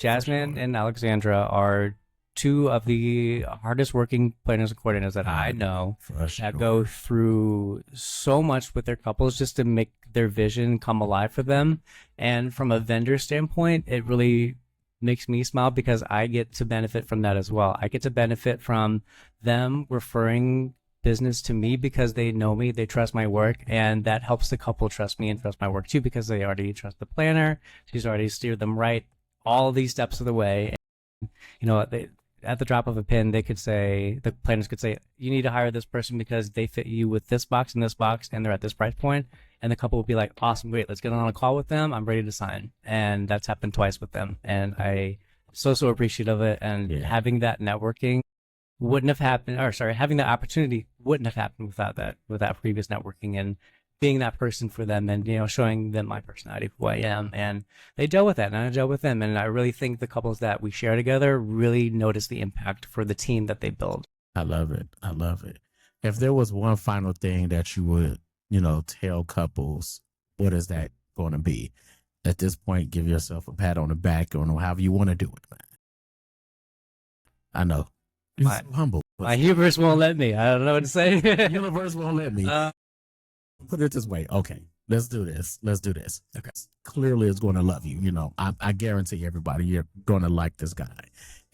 Jasmine and Alexandra are two of the hardest working planners and coordinators that I know, that go through so much with their couples just to make their vision come alive for them. And from a vendor standpoint, it really makes me smile, because I get to benefit from that as well. I get to benefit from them referring business to me because they know me, they trust my work, and that helps the couple trust me and trust my work too, because they already trust the planner. She's already steered them right all these steps of the way. And, you know, at the drop of a pin, the planners could say, you need to hire this person because they fit you with this box and this box, and they're at this price point. And the couple would be like, awesome, great, let's get on a call with them. I'm ready to sign. And that's happened twice with them. And I so appreciative of it. And having that networking wouldn't have happened, having the opportunity wouldn't have happened without that previous networking, and being that person for them, and, you know, showing them my personality, who I am. And they dealt with that, and I dealt with them. And I really think the couples that we share together really notice the impact for the team that they build. I love it. I love it. If there was one final thing that you would, you know, tell couples, what is that going to be? At this point, give yourself a pat on the back, or however you want to do it, man. I know. You're so humble. My universe won't let me. I don't know what to say. Universe won't let me. Put it this way. Okay, let's do this. Okay. Clearly, it's going to love you. You know, I guarantee everybody you're going to like this guy.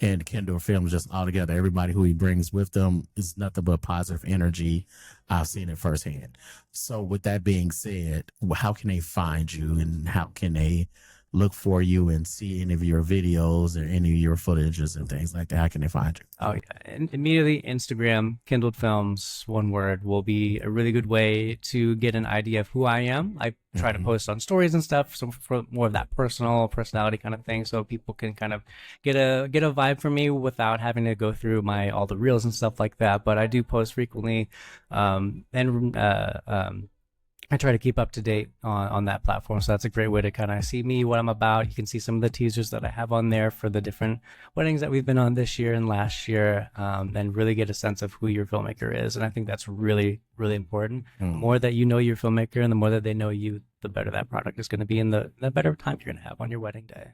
And Kindle Films, just altogether, everybody who he brings with them is nothing but positive energy. I've seen it firsthand. So with that being said, how can they find you, and how can they look for you and see any of your videos or any of your footages and things like that? How can they find you? Oh, yeah. And immediately, Instagram, Kindled Films, one word, will be a really good way to get an idea of who I am. I try to post on stories and stuff, so for more of that personality kind of thing, so people can kind of get a vibe from me without having to go through all the reels and stuff like that. But I do post frequently, and I try to keep up to date on that platform. So that's a great way to kind of see me, what I'm about. You can see some of the teasers that I have on there for the different weddings that we've been on this year and last year, and really get a sense of who your filmmaker is. And I think that's really, really important. The more that you know your filmmaker and the more that they know you, the better that product is going to be and the better time you're going to have on your wedding day.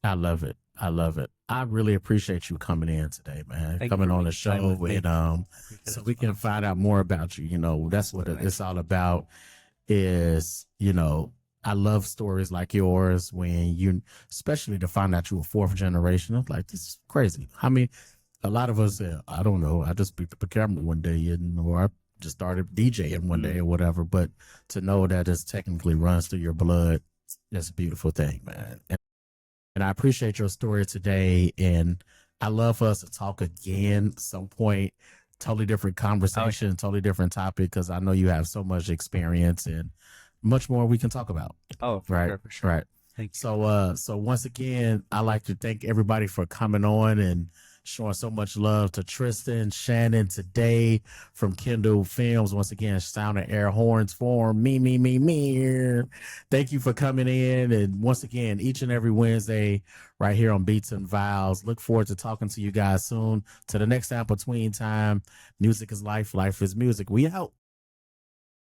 I love it. I love it. I really appreciate you coming in today, man. Thank coming you for on the making time with show me. and so we can find out more about you. You know, that's what it's all about. Is, you know, I love stories like yours when you, especially to find out you're a fourth generation. I'm like, this is crazy. I mean, a lot of us, I don't know, I just picked up a camera one day or I just started DJing one day or whatever. But to know that it technically runs through your blood, that's a beautiful thing, man. And I appreciate your story today. And I love for us to talk again at some point. Totally different conversation, totally different topic, because I know you have so much experience and much more we can talk about. Oh, right, for sure. right. Thank you. So once again, I like to thank everybody for coming on and showing so much love to Tristan, Shannon today from Kindle Films. Once again, sound and air horns for me. Thank you for coming in. And once again, each and every Wednesday right here on Beats and Vows. Look forward to talking to you guys soon. To the next time, between time, music is life, life is music. We out.